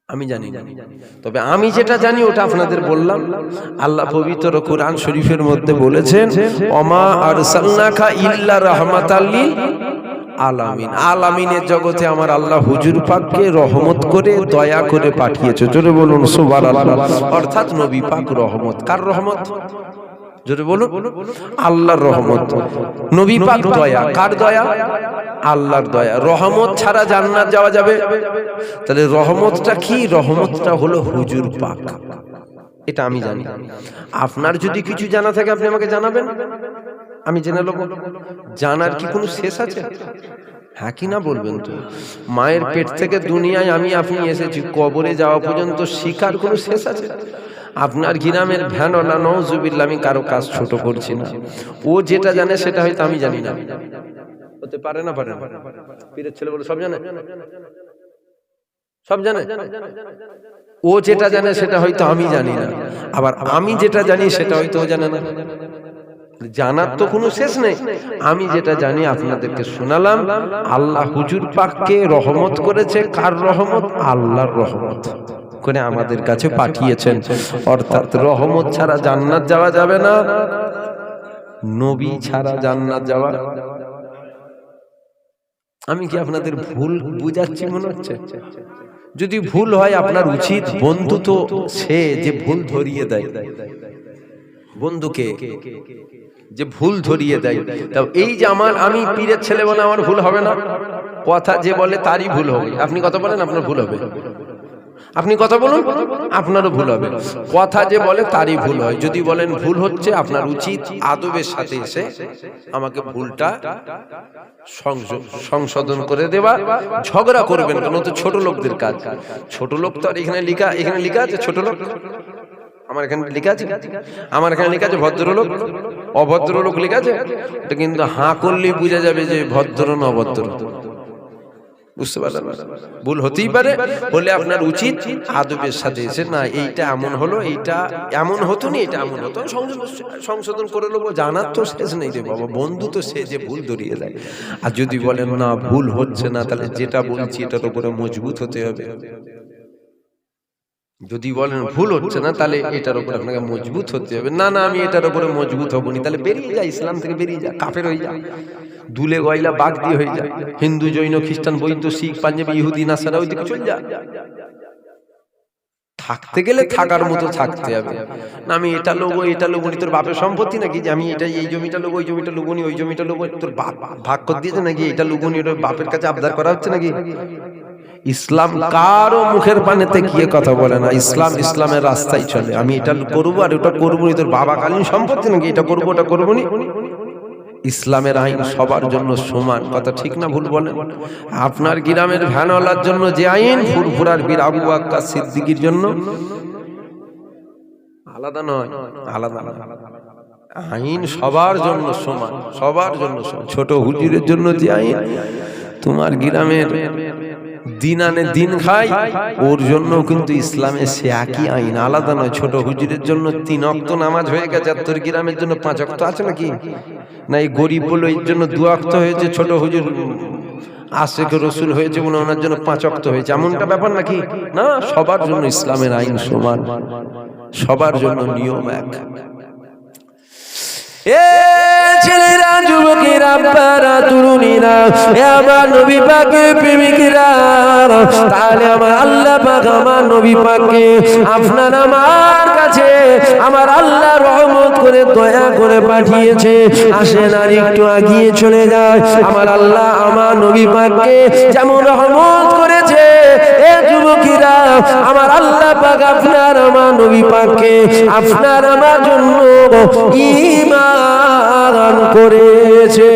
আমি জানি না, তবে আমি যেটা জানি ওটা আপনাদের বললাম। আল্লাহ পবিত্র কোরআন শরীফের মধ্যে বলেছেন, ওমা আরসালনাকা ইল্লা রাহমাতাল লিল আলামিন। আলামিনের জগতে আমার আল্লাহ হুজুর পাককে রহমত করে, দয়া করে পাঠিয়েছে। জোরে বলুন সুবহানাল্লাহ। অর্থাৎ নবী পাক রহমত। কার রহমত? জোরে বলুন, আল্লাহর রহমত। নবী পাক দয়া, কার দয়া? আল্লাহর দয়া। রহমত ছাড়া জান্নাত যাওয়া যাবে? তাহলে রহমতটা কি? রহমতটা হলো হুজুর পাক। এটা আমি জানি। আপনার যদি কিছু জানা থাকে আপনি আমাকে জানাবেন, আমি জেনে নেব। জানার কি কোনো শেষ আছে? হ্যাঁ কি না বলবেন তো? মায়ের পেট থেকে দুনিয়ায় আমি আপনি এসেছি, কবরে যাওয়া পর্যন্ত শিকার কোনো শেষ আছে? আপনার গ্রামের ভ্যানওয়ালা, নওজুবিল্লাহ, আমি কারো কাজ ছোট করছি না, ও যেটা জানে সেটা হয়তো আমি জানি না। হতে পারে না? পারে না? পীরের ছেলে বলে সব জানে, সব জানে। ও যেটা জানে সেটা হয়তো আমি জানি না, আবার আমি যেটা জানি সেটা হয়তো ও জানে না। জানার তো কোনো শেষ নেই। আমি যেটা জানি আপনাদেরকে শোনালাম। আল্লাহ হুজুর পাককে রহমত করেছে। কার রহমত? আল্লাহর রহমত করে আমাদের কাছে পাঠিয়েছেন। অর্থাৎ রহমত ছাড়া জান্নাত যাওয়া যাবে না, নবী ছাড়া জান্নাত যাওয়া। আমি কি আপনাদের ভুল বুঝাচ্ছি মনে হচ্ছে? যদি ভুল হয় আপনার উচিত, বন্ধু তো সে যে ভুল ধরিয়ে দেয়, বন্ধুকে যে ভুল ধরিয়ে দেয়। এই যে আমি পীরের ছেলে বলে আমার ভুল হবে না? কথা যে বলে তারই ভুল হবে। আপনি কথা বলেন আপনার ভুল হবে, আপনি কথা বলুন আপনারও ভুল হবে। কথা যে বলে তারই ভুল হয়। যদি বলেন ভুল হচ্ছে, আপনার উচিত আদবের সাথে এসে আমাকে ভুলটা সংশোধন করে দেওয়া। ঝগড়া করবেন কেন? তো ছোট লোকদের কাজ। ছোট লোক তো আর এখানে লেখা আছে ছোট লোক? আমার এখানে লেখা আছে, আমার এখানে লেখা আছে ভদ্রলোক, অভদ্রলোক লেখা আছে। এটা কিন্তু হাঁ করলেই বোঝা যাবে যে ভদ্র না অভদ্র। বুঝতে পারলেন? ভুল হতেই পারে, বলে আপনার উচিত আদবের সাথে এসে, না এইটা এমন হলো, এইটা এমন হতো না, এটা এমন হতো, সংশোধন করে নেবো। জানার তো শেষ নেই রে বাবা, বন্ধু তো সে যে ভুল ধরিয়ে দেয়। আর যদি বলেন না ভুল হচ্ছে না, তাহলে যেটা বলছি এটার উপরে মজবুত হতে হবে। যদি বলেন ভুল হচ্ছে না, তাহলে এটার উপরে আপনাকে মজবুত হতে হবে। না না, আমি এটার উপরে মজবুত হব না, তাহলে বেরিয়ে যা, ইসলাম থেকে বেরিয়ে যা, কাফের হয়ে যা, দুলে গয়লা বাগ দিয়ে হয়ে যায়, হিন্দু, জৈন, খ্রিস্টান, বৌদ্ধ, শিখ, পাঞ্জাবি, ইহুদি, নাসারা, ওই দিকে চলে যা। থাকতে গেলে থাকার মতো থাকতে হবে। না আমি এটা লোবো, এটা লোবো নি, তোর বাপের সম্পত্তি নাকি যে আমি এটা এই জমিটা লোবো, ওই জমিটা লোবো নি, ওই জমিটা লোবো, তোর বাপ ভাগ করে দিয়েছে নাকি এটা লোবো নি, ওটা বাপের কাছে আবদার করা হচ্ছে নাকি? ইসলাম কারো মুখের পানেতে গিয়ে কথা বলে না। ইসলাম ইসলামের রাস্তায় চলে। আমি এটা করবো আর ওটা করবো নি, তোর বাবা কালীন সম্পত্তি নাকি এটা করবো ওটা করবো নি। ইসলামের আইন সবার জন্য সমান। কথা ঠিক না ভুল বলেন? আপনার গ্রামের ভ্যানওয়ালার জন্য যে আইন, ফুরফুরার বীর আবু বকর সিদ্দিকীর জন্য আলাদা নয়, আলাদা আইন সবার জন্য সমান, সবার জন্য সমান। ছোট হুজুরের জন্য যে আইন, তোমার গ্রামের দিন আনে দিন খায়, ওর জন্য কিন্তু ইসলামে সে একই আইন, আলাদা নয়। ছোট হুজুরের জন্য 3 ওয়াক্ত নামাজ হয়ে গেছে, আর তোর গ্রামের জন্য 5 ওয়াক্ত আছে নাকি? না এই গরিব বলে এর জন্য 2 ওয়াক্ত হয়েছে, ছোট হুজুর আশিক রসুল হয়েছে বলে ওনার জন্য 5 ওয়াক্ত হয়েছে, এমনটা ব্যাপার নাকি? না, সবার জন্য ইসলামের আইন সমান, সবার জন্য নিয়ম এক। ছেলেরা, যুবকেরা, আব্বারা, তরুণীরা, আমার নবী পাকের প্রেমিকেরা, তাহলে আমার আল্লাহ পাক আমার নবী পাককে আপনার আমার কাছে আমার আল্লাহ রহমত করে দয়া করে পাঠিয়েছে। আসেন আর একটু এগিয়ে চলে যায়। আমার আল্লাহ আমার নবী পাককে যেমন রহমত করেছে, এ যুবকেরা, আমার আল্লাহ পাক আপনার আমার নবী পাককে আপনার আমার জন্য ঈমান করেছে।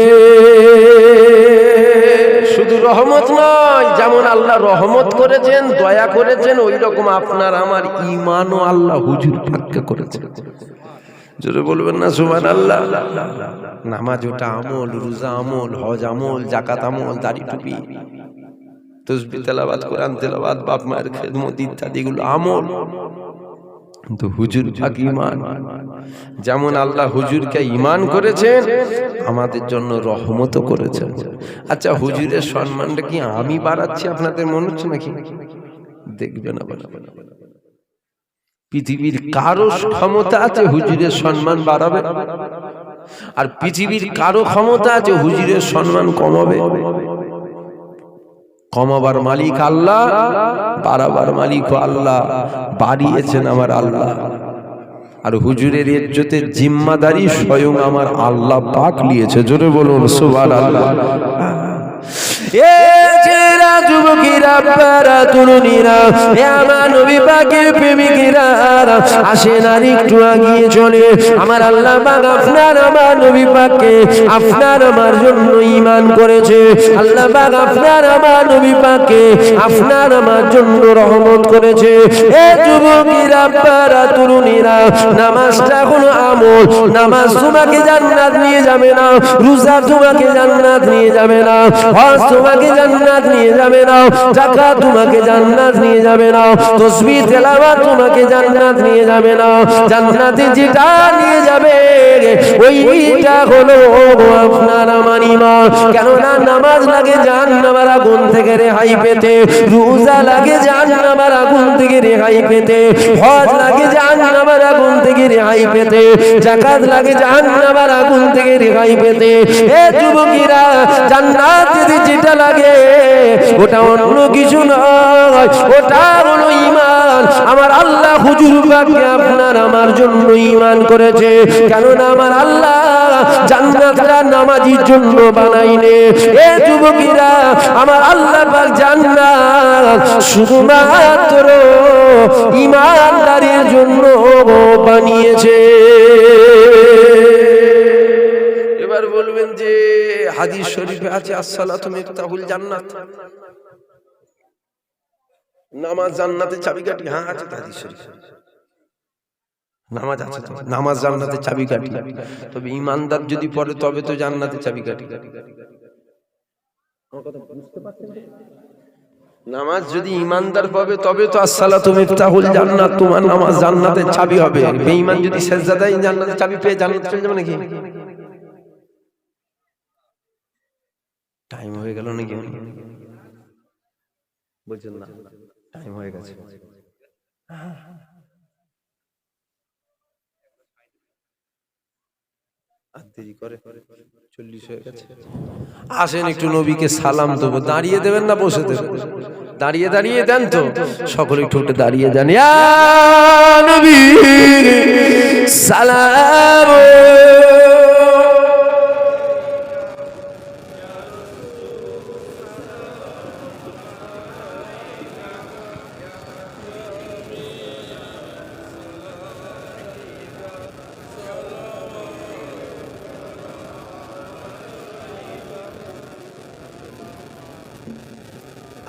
শুধু রহমত নয়, যেমন আল্লাহ রহমত করেছেন, দয়া করেছেন, ওই রকম আপনার আমার ঈমানও আল্লাহ হুজুর পাককে করেছেন। জোরে বলবেন না সুবহানাল্লাহ? নামাজ ওটা আমল, রোজা আমল, হজ আমল, যাকাত আমল, দাড়ি টুপি, তাসবিহ তেলাওয়াত, কোরআন তেলাওয়াত, বাপ মায়ের খেদমত ইত্যাদি গুলো আমল। কিন্তু হুজুর পাক ঈমান, যেমন আল্লাহ হুজুরকে ঈমান করেছেন, আমাদের জন্য রহমতও করেছেন। আচ্ছা, হুজুরের সম্মানটা কি আমি বাড়াচ্ছি আপনাদের মনে হচ্ছে নাকি? দেখবেন আবার, পৃথিবীর কারো ক্ষমতা আছে হুজুরের সম্মান বাড়াবে? আর পৃথিবীর কারো ক্ষমতা আছে হুজুরের সম্মান কমাবে? কমাবার মালিক আল্লাহ, বাড়াবার মালিক আল্লাহ। বাড়িয়েছেন আমার আল্লাহ। আর হুজুরের ইজ্জতের জিম্মাদারি স্বয়ং আমার আল্লাহ পাক নিয়েছে। জোরে বলুন সুবহানাল্লাহ। এ ছেলেরা, যুবকেরা, বাচ্চারা, তরুণীরা, এ আমার নবী পাকের প্রেমিকেরা, আসেন আর একটু এগিয়ে চলে। আমার আল্লাহ পাক আপনার আমার নবী পাককে আপনার আমার জন্য ঈমান করেছে। আল্লাহ পাক আপনার আমার নবী পাককে আপনার আমার জন্য রহমত করেছে। এ যুবকেরা, বাচ্চারা, তরুণীরা, নামাজটা হলো আমল। নামাজ তোমাকে জান্নাত নিয়ে যাবে না, রোজা তোমাকে জান্নাত নিয়ে যাবে না, হজ তোমাকে জান্নাত নিয়ে যাবে না, যাকাত তোমাকে জান্নাত নিয়ে যাবে না, তাসবিহ তেলাওয়াত তোমাকে জান্নাত নিয়ে যাবে না। জান্নাতে যেটা নিয়ে যাবে ওইটা হলো আপনার আমার ঈমান। কেননা নামাজ লাগে জাহান্নামের আগুন থেকে রেহাই পেতে, রোজা লাগে জাহান্নামের আগুন থেকে রেহাই পেতে, হজ লাগে জাহান্নামের আগুন থেকে রেহাই পেতে, যাকাত লাগে জাহান্নামের আগুন থেকে রেহাই পেতে। এ যুবকেরা, জান্নাত যেটা লাগে ওটা অন্য কিছু নয়, ওটা হলো ঈমান। আমার আল্লাহ হুজুর পাককে আপনার আমার জন্য ঈমান করেছে। কেননা আমার আল্লাহ জান্নাতটা নামাজির জন্য বানাইনি। এ যুবকেরা, আমার আল্লাহ পাক জান্নাত শুধুমাত্র ঈমানদারের জন্য বানিয়েছে। এবার বলবেন যে হাদিস শরীফে আছে আসসালাতু মিফতাহুল জান্নাত, নামাজ জান্নাতের চাবিকাঠি। হ্যাঁ আছে হাদিস শরীফে, নামাজ আছে তো, নামাজ জান্নাতের চাবিকাঠি। তবে ঈমানদার যদি পড়ে তবে তো জান্নাতের চাবিকাঠি। নামাজ যদি ঈমানদার পাবে তবে তো আসসালাতু মিফতাহুল জান্নাত, তোমার নামাজ জান্নাতের চাবি হবে। বেঈমান যদি সেজদা দেয় জান্নাতের চাবি পেয়ে জান্নাতে চলে যাবে নাকি? টাইম হয়ে গেল নাকি? বুঝছেন না, টাইম হয়ে গেছে। দেরি করে 40 হয়ে গেছে। আসেন একটু নবীকে সালাম দেবো। দাঁড়িয়ে দেবেন না বসে দেবেন? দাঁড়িয়ে দাঁড়িয়ে দেন তো, সকলে একটু দাঁড়িয়ে দেন। ইয়া নবী সালাম।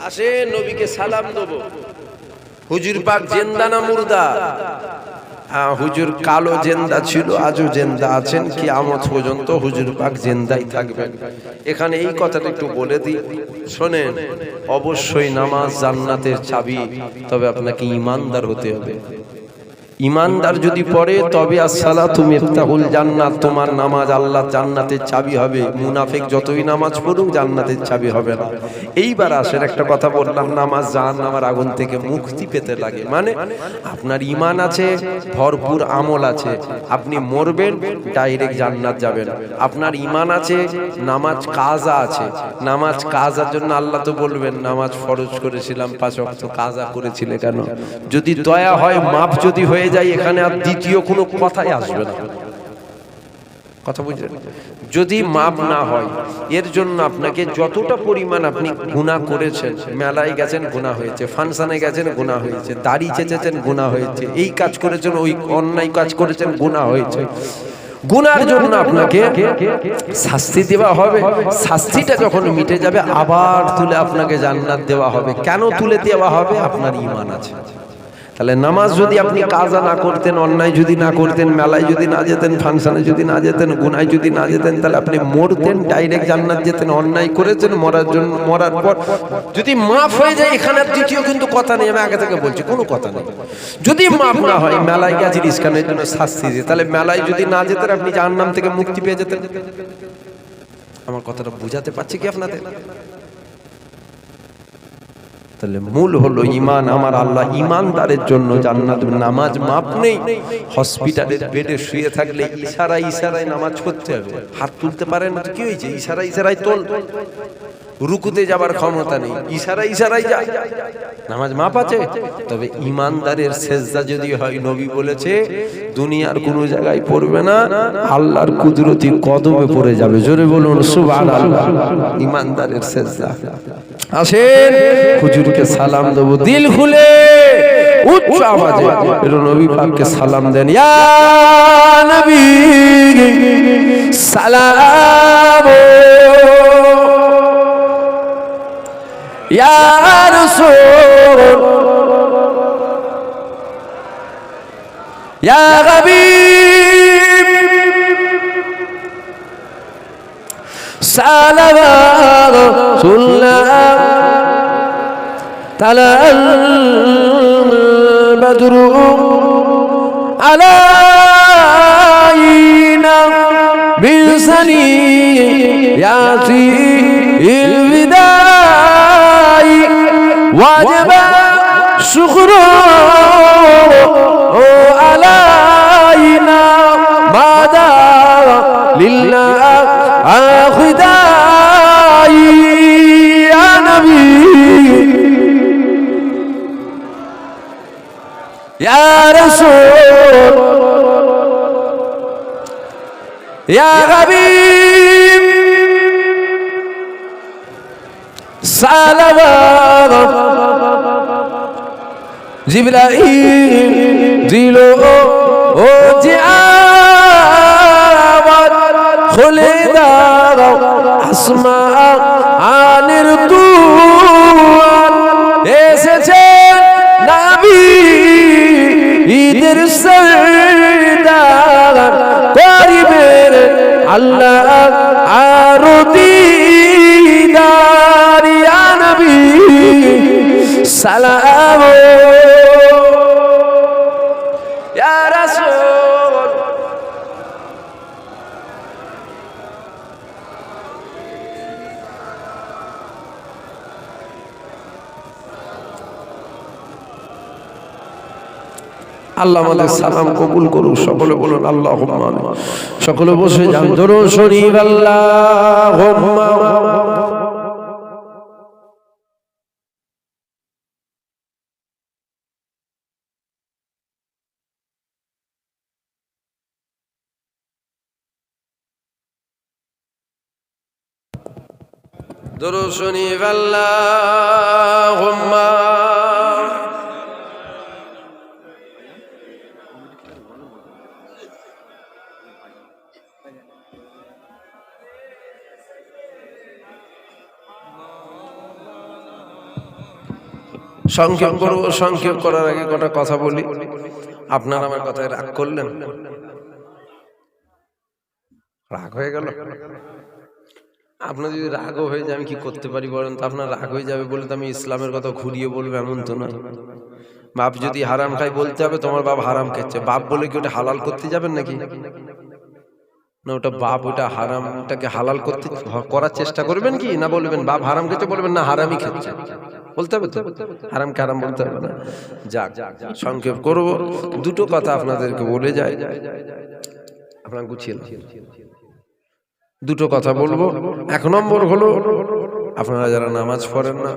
আসে নবীকে সালাম দেব। হুজুর পাক জিন্দা না মুর্দা? হ্যাঁ, হুজুর কালো জিন্দা ছিল, আজও জিন্দা আছেন, কিয়ামত পর্যন্ত হুজুর পাক জিন্দাই থাকবেন। এখানে এই কথাটা একটু বলে দিই, শোনেন। অবশ্যই নামাজ জান্নাতের চাবি, তবে আপনাকে ঈমানদার হতে হবে। ঈমানদার যদি পড়ে তবে আসসালাতু মিফতাহুল জান্নাত, তোমার নামাজ আল্লাহ জান্নাতের চাবি হবে। মুনাফিক যতই নামাজ পড়ুক জান্নাতের চাবি হবে না। এইবার আসেন একটা কথা বললাম, নামাজ জাহান্নামের আগুন থেকে মুক্তি পেতে লাগে। মানে আপনার ঈমান আছে, ভরপুর আমল আছে, আপনি মরবেন ডাইরেক্ট জান্নাত যাবেন। আপনার ঈমান আছে, নামাজ কাজা আছে, নামাজ কাজার জন্য আল্লাহ তো বলবেন নামাজ ফরজ করেছিলাম, 5 ওয়াক্ত কাজা করেছিলে কেন? যদি দয়া হয়, মাফ যদি হয়ে যাই, এখানে আর দ্বিতীয় কোনো কথাই আসবে না। কথা বুঝলেন? যদি মাপ না হয়, এর জন্য আপনাকে যতটা পরিমাণ আপনি গুনাহ করেছেন, মেলায় গেছেন গুনাহ হয়েছে, ফাংশনে গেছেন গুনাহ হয়েছে, দাড়ি চেঁচেছেন গুনাহ হয়েছে, এই কাজ করেছেন, ওই অন্যায় কাজ করেছেন গুনাহ হয়েছে, গুনার জন্য আপনাকে শাস্তি দেওয়া হবে। শাস্তিটা যখন মিটে যাবে আবার তুলে আপনাকে জান্নাত দেওয়া হবে। কেন তুলে দেওয়া হবে? আপনার ঈমান আছে। তাহলে নামাজ যদি আপনি কাজা না করতেন, অন্যায় যদি না করতেন, মেলায় যদি না যেতেন, ফাংশনে যদি না যেতেন, গুনায় যদি না যেতেন, তাহলে আপনি মরতেন ডাইরেক্ট জান্নাত যেতেন। অন্যায় করেছেন, মরার পর যদি মাফ হয়ে যায়, এখানে দ্বিতীয় কিন্তু কথা নেই, আমি আগে থেকে বলছি, কোনো কথা নেই। যদি মাফ না হয়, মেলায় গেছেন ইসকানের জন্য শাস্তি দিয়ে, তাহলে মেলায় যদি না যেতেন আপনি জাহান্নাম থেকে মুক্তি পেয়ে যেতেন। আমার কথাটা বুঝাতে পারছি কি আপনাদের? তাহলে মূল হলো ঈমান। আমার আল্লাহ ঈমানদারের জন্য জান্নাত। নামাজ মাপ নেই, হসপিটালের বেডে শুয়ে থাকলে ইশারায় নামাজ পড়তে হবে। হাত তুলতে পারেন না তো কি হয়েছে, ইশারায় তোল। রুকুতে যাবার ক্ষমতা নেই, ইশারায় যা, নামাজ মাপ আছে। তবে ঈমানদারের সেজদা যদি হয়, নবী বলেছে দুনিয়ার কোনো জায়গায় পড়বে না, আল্লাহর কুদরতি কদমে পড়ে যাবে। জোরে বলুন সুবহানাল্লাহ। ঈমানদারের সেজদা। আসেন হুজুরকে সালাম দেব দিল খুলে, উচ্চ আওয়াজে নবী পাককে সালাম দেন। ইয়া নবী সালাম, ইয়া রাসূল, ইয়া হাবিব, সালাওয়াতুল্লাহ তালাল বদরু আলাইনা বিসানিয়াতি الوداع وجب الشكر علينا ما دار لله خداعي يا نبي يا رسول يا حبيب صلوات জিবরাইল দিল ও জিয়াওয়াত খুলে দাও আসমানের দুয়ার, এসেছে নবী ঈদের সরদার করিবেন আল্লাহ আরো দিদার। ইয়া নবী সালাম, ইয়া রাসূল। আল্লাহ আমাদের সালাম কবুল করুন। সকলে বলুন আল্লাহুম্মা আমিন। সকলে বসে যান, দরুদ শরীফ আল্লাহুম্মা। দরুদ শরীফ আল্লাহুম্মা। সংক্ষেপ করব, সংক্ষেপ করার আগে কটা কথা বলি। আপনারা আমার কথায় রাগ করলেন? রাগ হয়ে গেল? আপনার যদি রাগও হয়ে যায়, আমি কি করতে পারি বলেন তো? আপনার রাগ হয়ে যাবে বলে তো আমি ইসলামের কথা ঘুরিয়ে বলবো এমন তো নয়। বাপ যদি হারাম খায় বলতে হবে তোমার বাপ হারাম খাচ্ছে। বাপ বলে কি ওটা হালাল করতে যাবেন নাকি? না, ওটা বাপ ওটা হারামটাকে হালাল করতে করার চেষ্টা করবেন কি না? বলবেন বাপ হারাম খেতে, বলবেন না হারামই খেচ্ছে, বলতে হবে তো। হারামকে হারাম বলতে হবে না। যাক, সংক্ষেপ করব। দুটো কথা আপনাদেরকে বলে যায়, আপনারা গুছিয়ে দুটো কথা বলবো। এক নম্বর হলো, আপনারা যারা নামাজ পড়েন না,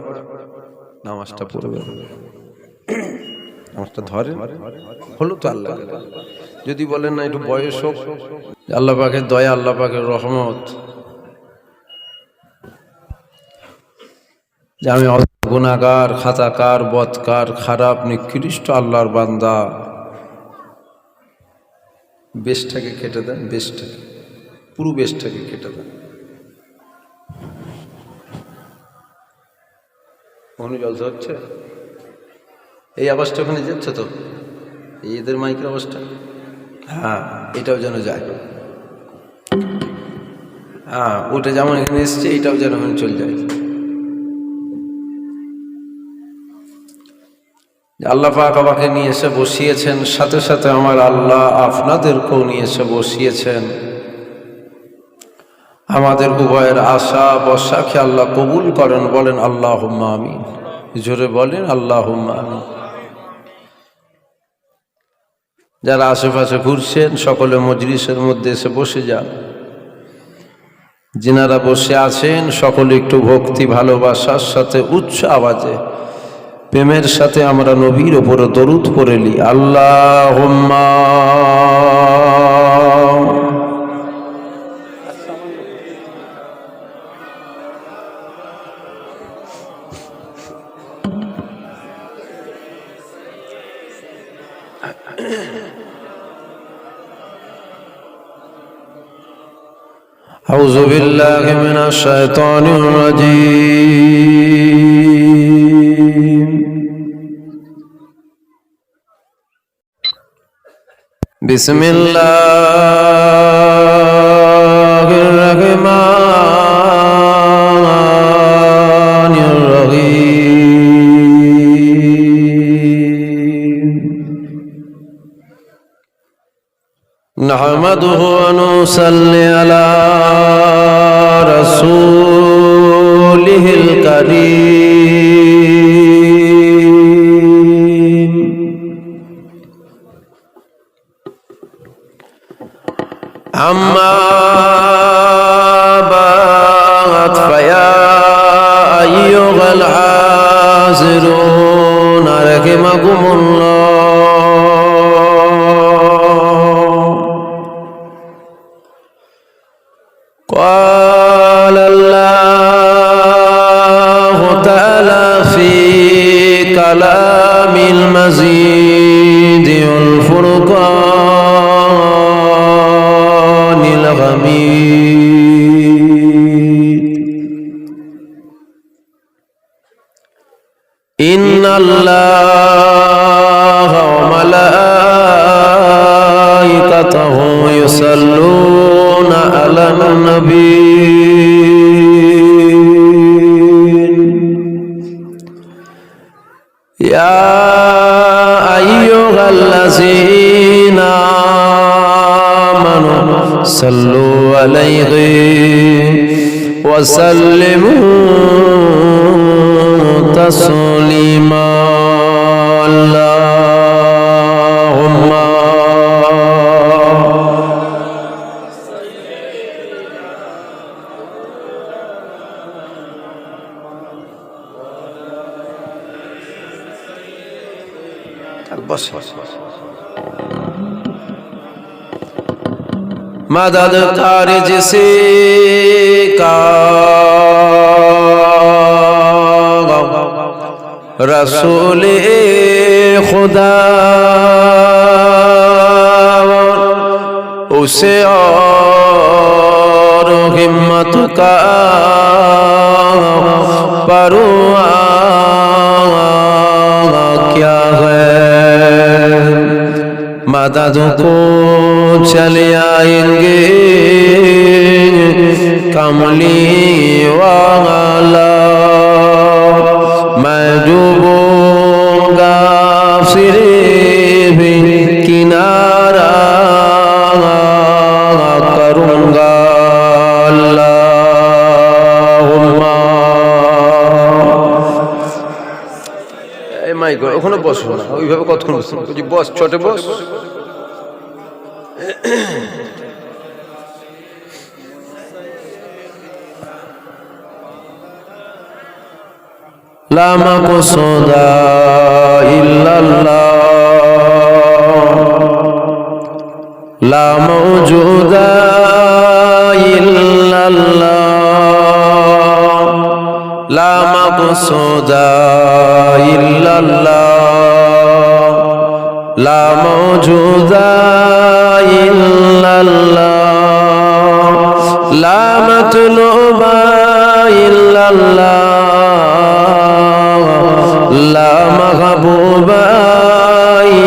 নামাজটা পড়বেন, নামাজটা ধরেন। হলো তো আল্লাহ। যদি বলেন না একটু বয়স হোক, আল্লাহ পাকের দয়া, আল্লাহ পাকের রহমত, যে আমি গুনাহগার, খাতাকার, বদকার, খারাপ, নিকৃষ্ট আল্লাহর বান্দা। বেশটাকে কেটে দেন, বেশটাকে, পুরো বেশটাকে কেটে দেন। ওখানে জলসা হচ্ছে, এই আওয়াজটা ওখানে যাচ্ছে তো, এদের মাইকের আওয়াজটা, হ্যাঁ এটাও যেন যায়। হ্যাঁ, ওটা যেমন এখানে এসছে, এটাও যেন ওখানে চলে যায়। আল্লাহ পাক আমাকে নিয়ে এসে বসিয়েছেন, সাথে সাথে আমার আল্লাহ আপনাদেরকেও নিয়ে এসে বসিয়েছেন। আমাদের উভয়ের আশা বর্ষাকে আল্লাহ কবুল করেন, বলেন আল্লাহুম্মা আমিন। জোরে বলেন আল্লাহুম্মা আমিন। যারা আশেপাশে ঘুরছেন সকলে মজলিসের মধ্যে এসে বসে যান। যিনারা বসে আছেন সকলে একটু ভক্তি ভালোবাসার সাথে উচ্চ আওয়াজে প্রেমের সাথে আমরা নবীর উপরে দরুদ পড়েলি আল্লাহুম্মা। আউযু বিল্লাহি মিনাশ শাইতানির রাজীম। বিসমিল্লাহির রহমানির রহিম। নাহমাদুহু ওয়া নুসাল্লি আলা রাসূলিহিল কারীম। আম্মা বা'দ ফায়া আইয়ুহাল হাযিরুন রাহিমাকুমুল্লাহ। قال الله تعالى في كلام المزيد والفرقان الحميد إن الله وملائكته يصلون على النبي يا أيها الذين آمنوا صلوا عليه وسلموا تسليما اللهم मदद कर जिसे का रसूल खुदा उसे और हिम्मत का परवाह क्या है। मदद को चले आएंगे कमली वाला मैं डूबूंगा फिर भी किनारा करूंगा अल्लाहुम्मा। এই মাইক ওখানে বসো না, ওইভাবে কতক্ষণ বসো, বস ছোটে বস। লা মাকসুদা ইল্লাল্লাহ লা মাওজুদা ইল্লাল্লাহ লা মাকসুদা ইল্লাল্লাহ লা মাওজুদা ইল্লাল্লাহ লা মাতলুবা ইল্লাল্লাহ লা মাহবুবা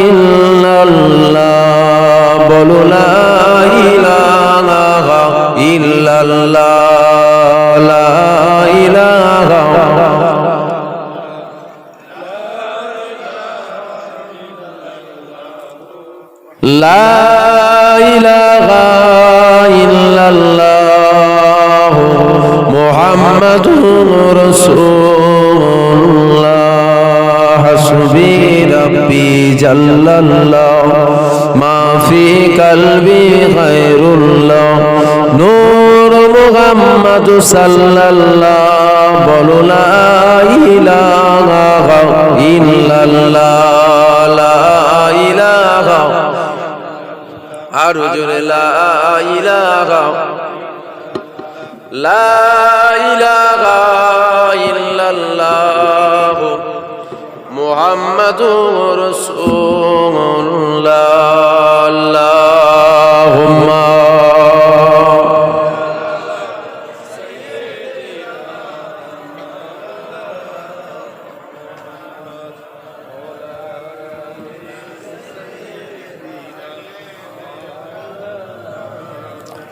ইল্লাল্লাহ বলো লা ইলাহা ইল্লাল্লাহ লা ইলাহা লা ইলাহা ইল্লাল্লাহ মুহাম্মাদুর রাসূলুল্লাহ। জাল্লাল্লাহ মা ফি কলবি গায়রুল্লাহ নূর মুহাম্মদ সাল্লাল্লাহ বলো লা ইলাহা ইল্লাল্লাহ লা ইলাহা আর জোরে লা ইলাহা ইল্লাল্লাহ মুহাম্মাদুর রাসূলুল্লাহ আল্লাহুম্মা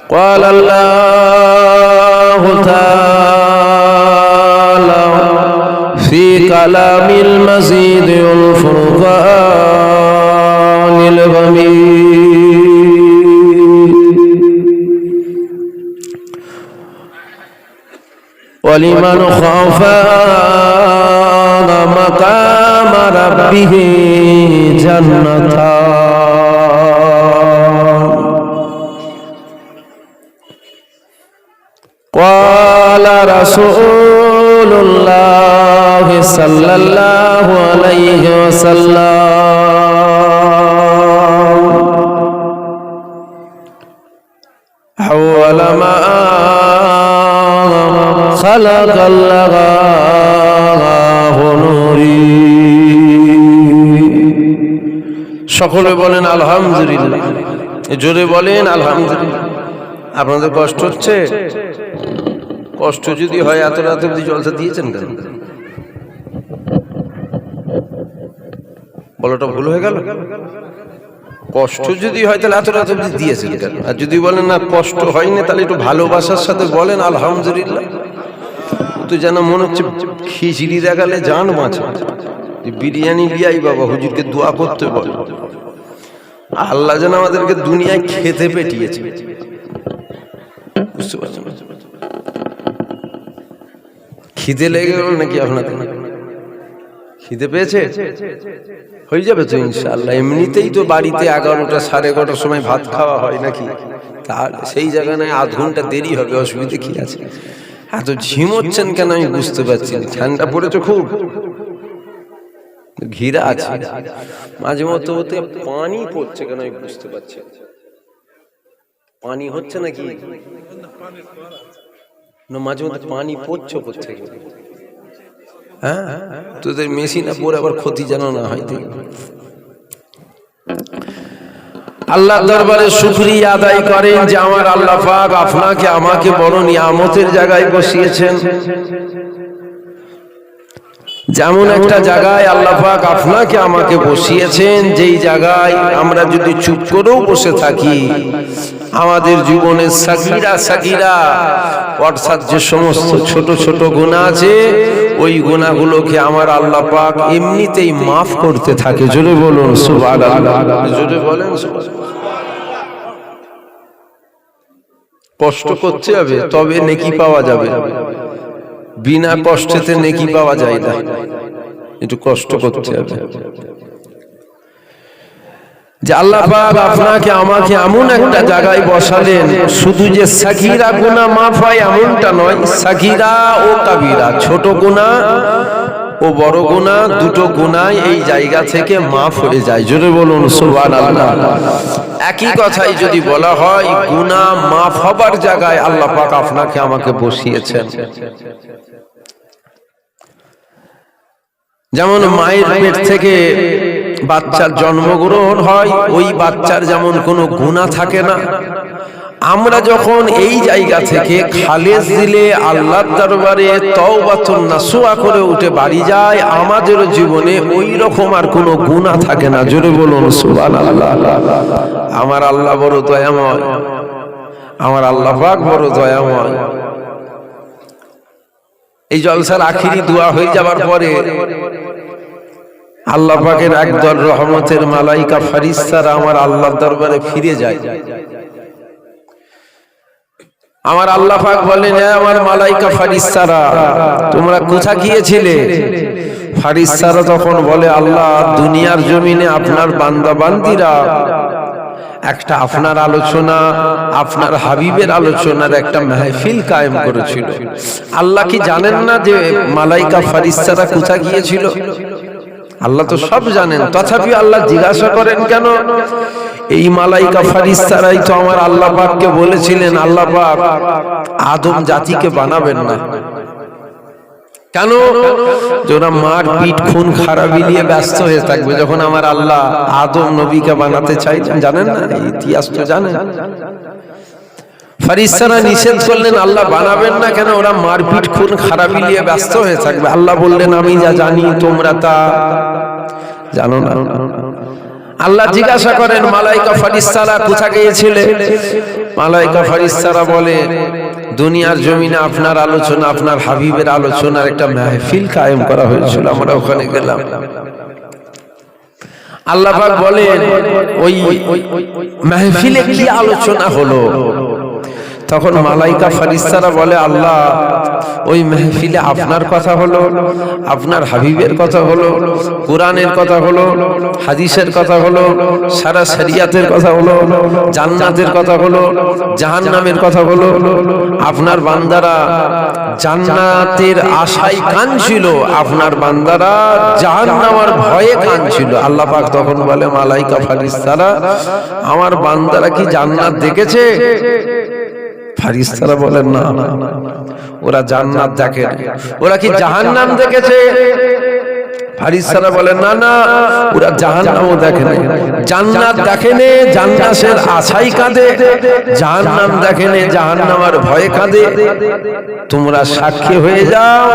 قال الله تعالى في كلام المزيد والفرقان الحميد ولمن خاف مقام ربه جنتان قال رسول الله صلى الله عليه وسلم أول ما خلق الله نوري সকলে বলেন আলহামদুলিল্লাহ জোরে বলেন আলহামদুলিল্লাহ আপনাদের কষ্ট হচ্ছে কষ্ট যদি হয় এত রাতে অবধি জলসা দিয়েছেন কেন বলাটা ভুল হয়ে গেল কষ্ট যদি হয় তাহলে এত রাতে অবধি দিয়েছেন কেন আর যদি বলেন না কষ্ট হয়নি তাহলে একটু ভালোবাসার সাথে বলেন আলহামদুলিল্লাহ তো যেন মনে হচ্ছে খিচড়ি দেখালে জান বাঁচে বিরিয়ানি লিয়াই বাবা হুজুরকে দোয়া করতে বলে আল্লাহ যেন আমাদেরকে দুনিয়ায় খেতে পেটিয়েছে বুঝতে পারছেন খিদে লেগে গেল নাকি আপনাদের খিদে পেয়েছে হয়ে যাবে তো ইনশাআল্লাহ এমনিতেই তো বাড়িতে 11টা 11:30টার সময় ভাত খাওয়া হয় নাকি তাহলে সেই জায়গায় নয় আধ ঘন্টা দেরি হবে অসুবিধা কি আছে এত ঝিমোচ্ছেন কেন আমি বুঝতে পারছি না ঠান্ডা পড়েছে খুব ঘিরা আছে মাঝে মধ্যে হতে পানি পড়ছে কেন আমি বুঝতে পারছি পানি হচ্ছে নাকি না মাঝে মধ্যে পানি পড়ছে হ্যাঁ তোদের মেশিনে পরে আবার ক্ষতি যেন না হয় আল্লাহর দরবারে শুকরিয়া আদায় করেন যে আমার আল্লাহ পাক আপনাকে আমাকে বড় নিয়ামতের জায়গায় বসিয়েছেন যেমন একটা জায়গায় আল্লাহ পাক আপনাকে আমাকে বসিয়েছেন যেই জায়গায় আমরা যদি চুপ করেও বসে থাকি আমাদের জীবনে সাগীরা অর্থাৎ যে সমস্ত ছোট ছোট গুনাহ আছে ওই গুনাহগুলোকে আমার আল্লাহ পাক এমনিতেই মাফ করতে থাকে জোরে বলুন সুবহানাল্লাহ জোরে বলেন কষ্ট করতে হবে তবে নেকি পাওয়া যাবে বিনা কষ্টেতে নেকি পাওয়া যায় না একটু কষ্ট করতে হবে যে আল্লাহ পাক আপনাকে আমাকে এমন একটা জায়গায় বসালেন শুধু যে সাগীরা গুনাহ মাফ হয় এমনটা নয় সাগীরা ও কাবীরা ছোট গুনাহ ও বড় গুনাহ দুটো গুনাহ এই জায়গা থেকে মাফ হয়ে যায় জোরে বলুন সুবহানাল্লাহ একই কথাই যদি বলা হয় গুনাহ মাফ হবার জায়গায় আল্লাহ পাক আপনাকে আমাকে বসিয়েছেন যেমন মায়ের পেট থেকে বাচ্চার জন্মগ্রহণ হয় ওই বাচ্চার যেমন কোনো গুনাহ থাকে না আমরা যখন এই জায়গা থেকে খালেস দিলে আল্লাহর দরবারে তওবাতুন নাসুহা করে উঠে বাড়ি যায় আমাদের জীবনে ওই রকম আর কোনো গুনাহ থাকে না জোরে বলুন সুবহানাল্লাহ আমার আল্লাহ বড় দয়াময় আমার আল্লাহ পাক বড় দয়াময় এই জলসার আখিরি দোয়া হয়ে যাবার পরে আল্লাহ পাকের একদল রহমতের মালাইকা ফেরেশতারা আমার আল্লাহর দরবারে ফিরে যায় আমার আল্লাহ পাক বলেন হে আমার মালাইকা ফেরেশতারা তোমরা কোথায় গিয়েছিলে ফারিস্তারা তখন বলে, আল্লাহ দুনিয়ার জমিনে আপনার বান্দা বান্দিরা একটা আপনার আলোচনা, আপনার হাবিবের আলোচনার একটা মাহফিল কায়েম করেছিল। আল্লাহ কি জানেন না যে মালাইকা ফারিস্তারা কোথায় গিয়েছিল? আল্লাহ তো সব জানেন, তথাপি আল্লাহ জিজ্ঞাসা করেন কেন? এই মালাইকা ফারিস্তারাই তো আমার আল্লাহ পাককে বলেছিলেন, আল্লাহ পাক আদম জাতিকে বানাবেন না। কেন? ওরা মার পিঠ খুন খারাপি নিয়ে ব্যস্ত হয়ে থাকবে, যখন আমার আল্লাহ আদম নবীকে বানাতে চাইছেন। জানেন না ইতিহাস তো জানেন। ফারিস্তারা নিষেধ করলেন, আল্লাহ বানাবেন না কেন? ওরা মারপিট খুন খারাপি নিয়ে ব্যস্ত হয়ে থাকবে। আল্লাহ বললেন, আমি যা জানি তোমরা তা জানো না। আল্লাহ জিজ্ঞাসা করেন, মালাইকা ফারিস্তারা কোথায় গিয়েছিলে? মালাইকা ফারিস্তারা বলে, দুনিয়ার জমিনে আপনার আলোচনা, আপনার হাবিবের আলোচনার একটা মাহফিল কায়েম করা হয়েছিল, আমরা ওখানে গেলাম। আল্লাহ পাক বলেন, ওই মাহফিলে কি আলোচনা হলো? তখন মালাইকা ফারিস্তারা বলে, আল্লাহ ওই মাহফিলে আপনার কথা হলো, আপনার হাবিবের কথা হলো, কোরআনের কথা হলো, হাদিসের কথা হলো, সারা শরিয়াতের কথা হলো, জান্নাতের কথা হলো, জাহান্নামের কথা হলো। আপনার বান্দারা জান্নাতের আশায় কাঁদছিল, আপনার বান্দারা জাহান্নামের ভয়ে কাঁদছিল। আল্লাহ পাক তখন বলে, মালাইকা ফারিস্তারা আমার বান্দারা কি জান্নাত দেখেছে? ফারিস্তারা বলেন, না, ওরা জান্নাত দেখে। ওরা কি জাহান্নাম দেখেছে? ফারিস্তারা বলেন, না না, ওরা জাহান্নামও দেখে না। জান্নাত দেখেনে, জান্নাতের আশায় কাঁদে, জাহান্নাম দেখেনে, জাহান্নামের ভয়ে কাঁদে। তোমরা সাক্ষী হয়ে যাও,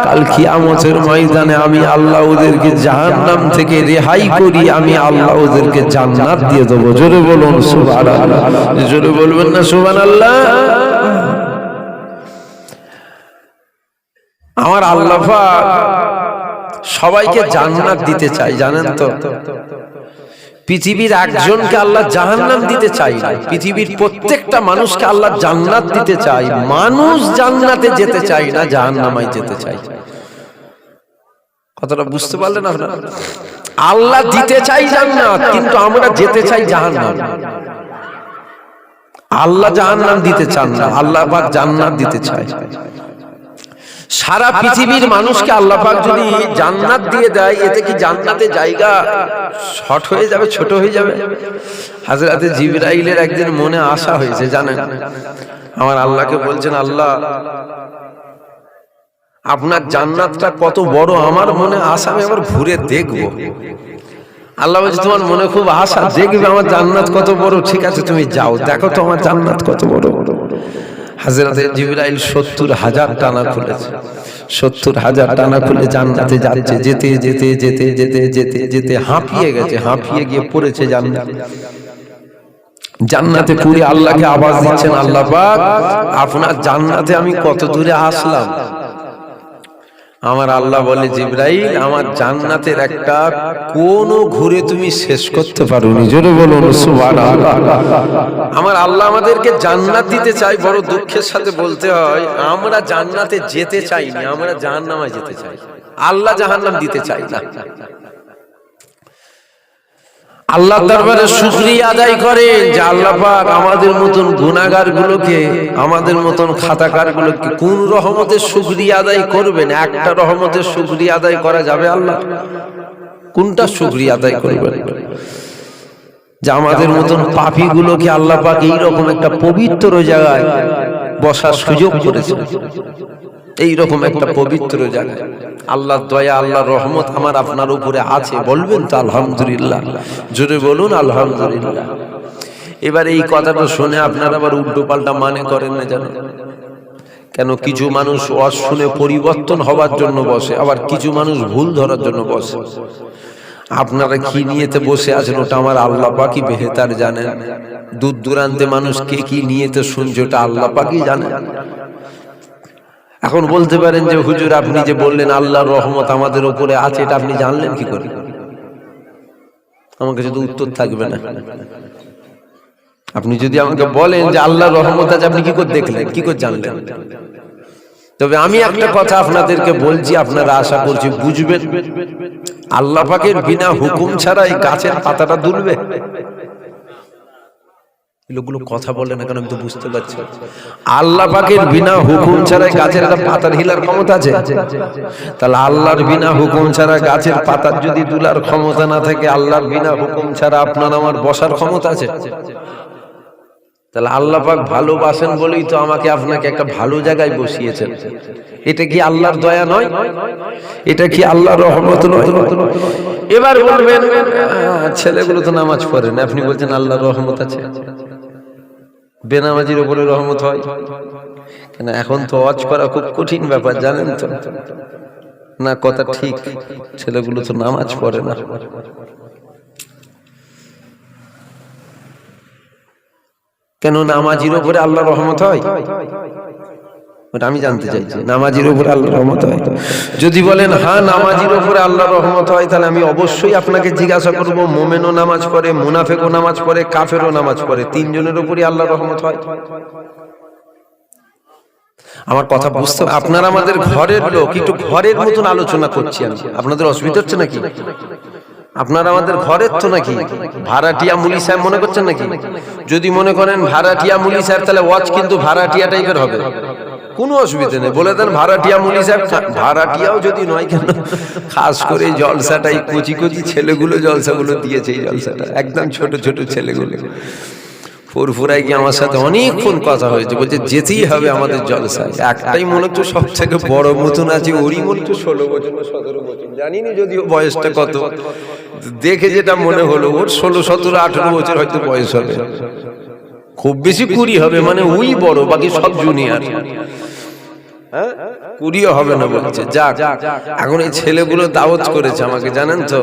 কাল কিয়ামতের ময়দানে আমি আল্লাহ ওদেরকে জাহান্নাম থেকে রেহাই করি, আমি আল্লাহ ওদেরকে জান্নাত দিয়ে দেবো। জোরে বলুন সুবহানাল্লাহ। জোরে বলবেন না সুবহানাল্লাহ? আমার আল্লাহ পাক সবাইকে জান্নাত দিতে চাই, জানেন তো? পৃথিবীর একজনকে আল্লাহ জাহান্নাম দিতে চাই না, পৃথিবীর প্রত্যেকটা মানুষকে আল্লাহ জান্নাত দিতে চাই। মানুষ জান্নাতে যেতে চাই না, জাহান্নামায় যেতে চাই। কথাটা বুঝতে পারলেন আপনারা? আল্লাহ দিতে চাই জান্নাত, কিন্তু আমরা যেতে চাই জাহান্নাম। আল্লাহ জাহান্নাম দিতে চান না, আল্লাহ পাক জান্নাত দিতে চায়। সারা পৃথিবীর মানুষকে আল্লাহ পাক যদি জান্নাত দিয়ে দেয়, এতে কি জান্নাতে জায়গা শর্ট হয়ে যাবে, ছোট হয়ে যাবে? হযরতে জিবরাইলের একদিন মনে আশা হয়েছে, জানেন? আমার আল্লাহকে বলছেন, আল্লাহ আপনার জান্নাতটা কত বড়, আমার মনে আশা, আমি আবার ঘুরে দেখব। আল্লাহ বলছে, তোমার মনে খুব আশা, দেখবে আমার জান্নাত কত বড়। ঠিক আছে, তুমি যাও, দেখো তো আমার জান্নাত কত বড়। হযরতে জিবরাইল 70,000 টানা খুলেছে, 70,000 টানা খুলে জান্নাতে যাচ্ছে। যেতে যেতে যেতে যেতে যেতে যেতে হাঁপিয়ে গেছে, হাঁপিয়ে গিয়ে পড়েছে জান্নাতে। জান্নাতে পুরে আল্লাহকে আওয়াজ দিচ্ছেন, আল্লাহ পাক আপনার জান্নাতে আমি কত দূরে আসলাম। আমার আল্লাহ বলে, জিবরাইল আমার জান্নাতের একটা কোন ঘুরে তুমি শেষ করতে পারোনি। জোরে বলুন সুবহানাল্লাহ। আমার আল্লাহ আমাদেরকে জান্নাত দিতে চাই। বড় দুঃখের সাথে বলতে হয়, আমরা জান্নাতে যেতে চাই না, আমরা জাহান্নামে যেতে চাই। আল্লাহ জাহান্নাম দিতে চাই না। আল্লাহ দরবারে শুকরিয়া আদায় করেন যে আল্লাহ পাক আমাদের মতন গুনাহগার গুলোকে, আমাদের মতন খাতাকার গুলোকে কোন রহমতের শুকরিয়া আদায় করবেন? একটা রহমতের শুকরিয়া আদায় করা যাবে আল্লাহ? কোনটা শুকরিয়া আদায় করবেন? যে আমাদের মতন পাপী গুলোকে আল্লাহ পাক এইরকম একটা পবিত্র জায়গায় বসার সুযোগ করেছে, এইরকম একটা পবিত্র জায়গা। আল্লাহর দয়া, আল্লাহর রহমত আমার আপনার উপরে আছে। বলবেন তো আলহামদুলিল্লাহ? জোরে বলুন আলহামদুলিল্লাহ। এবার এই কথাটা শুনে আপনারা আবার উল্টো পাল্টা মানে করেন না, জানেন কেন? কিছু মানুষ ওয়াজ শুনে পরিবর্তন হওয়ার জন্য বসে, আবার কিছু মানুষ ভুল ধরার জন্য বসে। আপনারা কি নিয়েতে বসে আছেন ওটা আমার আল্লাহ পাকই বেহেতার জানেন। দূর দূরান্তে মানুষ কে কি নিয়েতে শুনছে ওটা আল্লাহ পাকই জানেন। এখন বলতে পারেন যে হুজুর আপনি যে বললেন আল্লাহর রহমত আমাদের উপরে আছে, এটা আপনি জানলেন কি করে? আমার কাছে তো উত্তর থাকবে না। আপনি যদি আমাকে বলেন যে আল্লাহর রহমত আছে, আপনি কি করে দেখলেন, কি করে জানলেন? তবে আমি একটা কথা আপনাদেরকে বলছি, আপনারা আশা করছি বুঝবেন, আল্লাহ পাকের বিনা হুকুম ছাড়া এই গাছের পাতাটা দুলবে? লোকগুলো কথা বলে না কেন আমি তো বুঝতে পারছি। আল্লাহ পাকের বিনা হুকুম ছাড়া গাছের একটা পাতার হিলার ক্ষমতা আছে? তাহলে আল্লাহর বিনা হুকুম ছাড়া গাছের পাতার যদি দুলার ক্ষমতা না থাকে, আল্লাহর বিনা হুকুম ছাড়া আপনার আমার বসার ক্ষমতা আছে? তাহলে আল্লাহ পাক ভালোবাসেন বলেই তো আমাকে আপনাকে একটা ভালো জায়গায় বসিয়েছেন। এটা কি আল্লাহর দয়া নয়? এটা কি আল্লাহর রহমত নয়? এবার বলবেন ছেলেগুলো তো নামাজ পড়ে না, আপনি বলছেন আল্লাহর রহমত আছে। বেনামাজির উপরে রহমত হয় কেন? এখন তো ওয়াজ করা খুব কঠিন ব্যাপার, জানেন তো না? কথা ঠিক, ছেলেগুলো তো নামাজ পড়ে না। কেন নামাজির উপরে আল্লাহর রহমত হয়? ওটা আমি জানতে চাইছি, নামাজির উপরে আল্লাহর রহমত হয়? যদি বলেন হ্যাঁ নামাজির উপরে আল্লাহর রহমত হয়, তাহলে আমি অবশ্যই আপনাকে জিজ্ঞাসা করব, মোমেনও নামাজ পড়ে, মুনাফিকও নামাজ পড়ে, কাফেরও নামাজ পড়ে, তিনজনের উপরে আল্লাহর রহমত হয়? আমার কথা বুঝতে, আপনারা আমাদের ঘরের লোক, একটু ঘরের মতন আলোচনা করছি আমি, আপনাদের অসুবিধা হচ্ছে নাকি? আপনারা আমাদের ঘরের তো নাকি ভাড়াটিয়া মুলি সাহেব মনে করছেন নাকি? যদি মনে করেন ভাড়াটিয়া মুলি সাহেব, তাহলে ওয়াজ কিন্তু ভাড়াটিয়া টাইপের হবে, কোনো অসুবিধা নেই, বলে দেন ভাড়াটিয়া মুলি সাহেব। ভাড়াটিয়াও যদি নয় কেন, খাস করে জলসাটাই কচি কচি ছেলেগুলো জলসাগুলো দিয়েছে, এই জলসাটা একদম ছোট ছোট ছেলেগুলো ফুরফুরাই কি আমার সাথে অনেকক্ষণ কথা হয়েছে, বলছে যেতেই হবে আমাদের জলসায়। একটাই মনে হচ্ছে সব থেকে বড় মতন আছে, ওরই মনে হচ্ছে 16 বছর বা 17 বছর, জানিনি যদিও বয়সটা কত, দেখে যেটা মনে হলো ওর 16, 17, 18 বছর হয়তো বয়স হবে, খুব বেশি 20 হবে, মানে ওই বড়, বাকি সব জুনিয়র। 20ও হবে না বলছে। যাক, এখন এই ছেলেগুলো দাওয়াত করেছে আমাকে, জানেন তো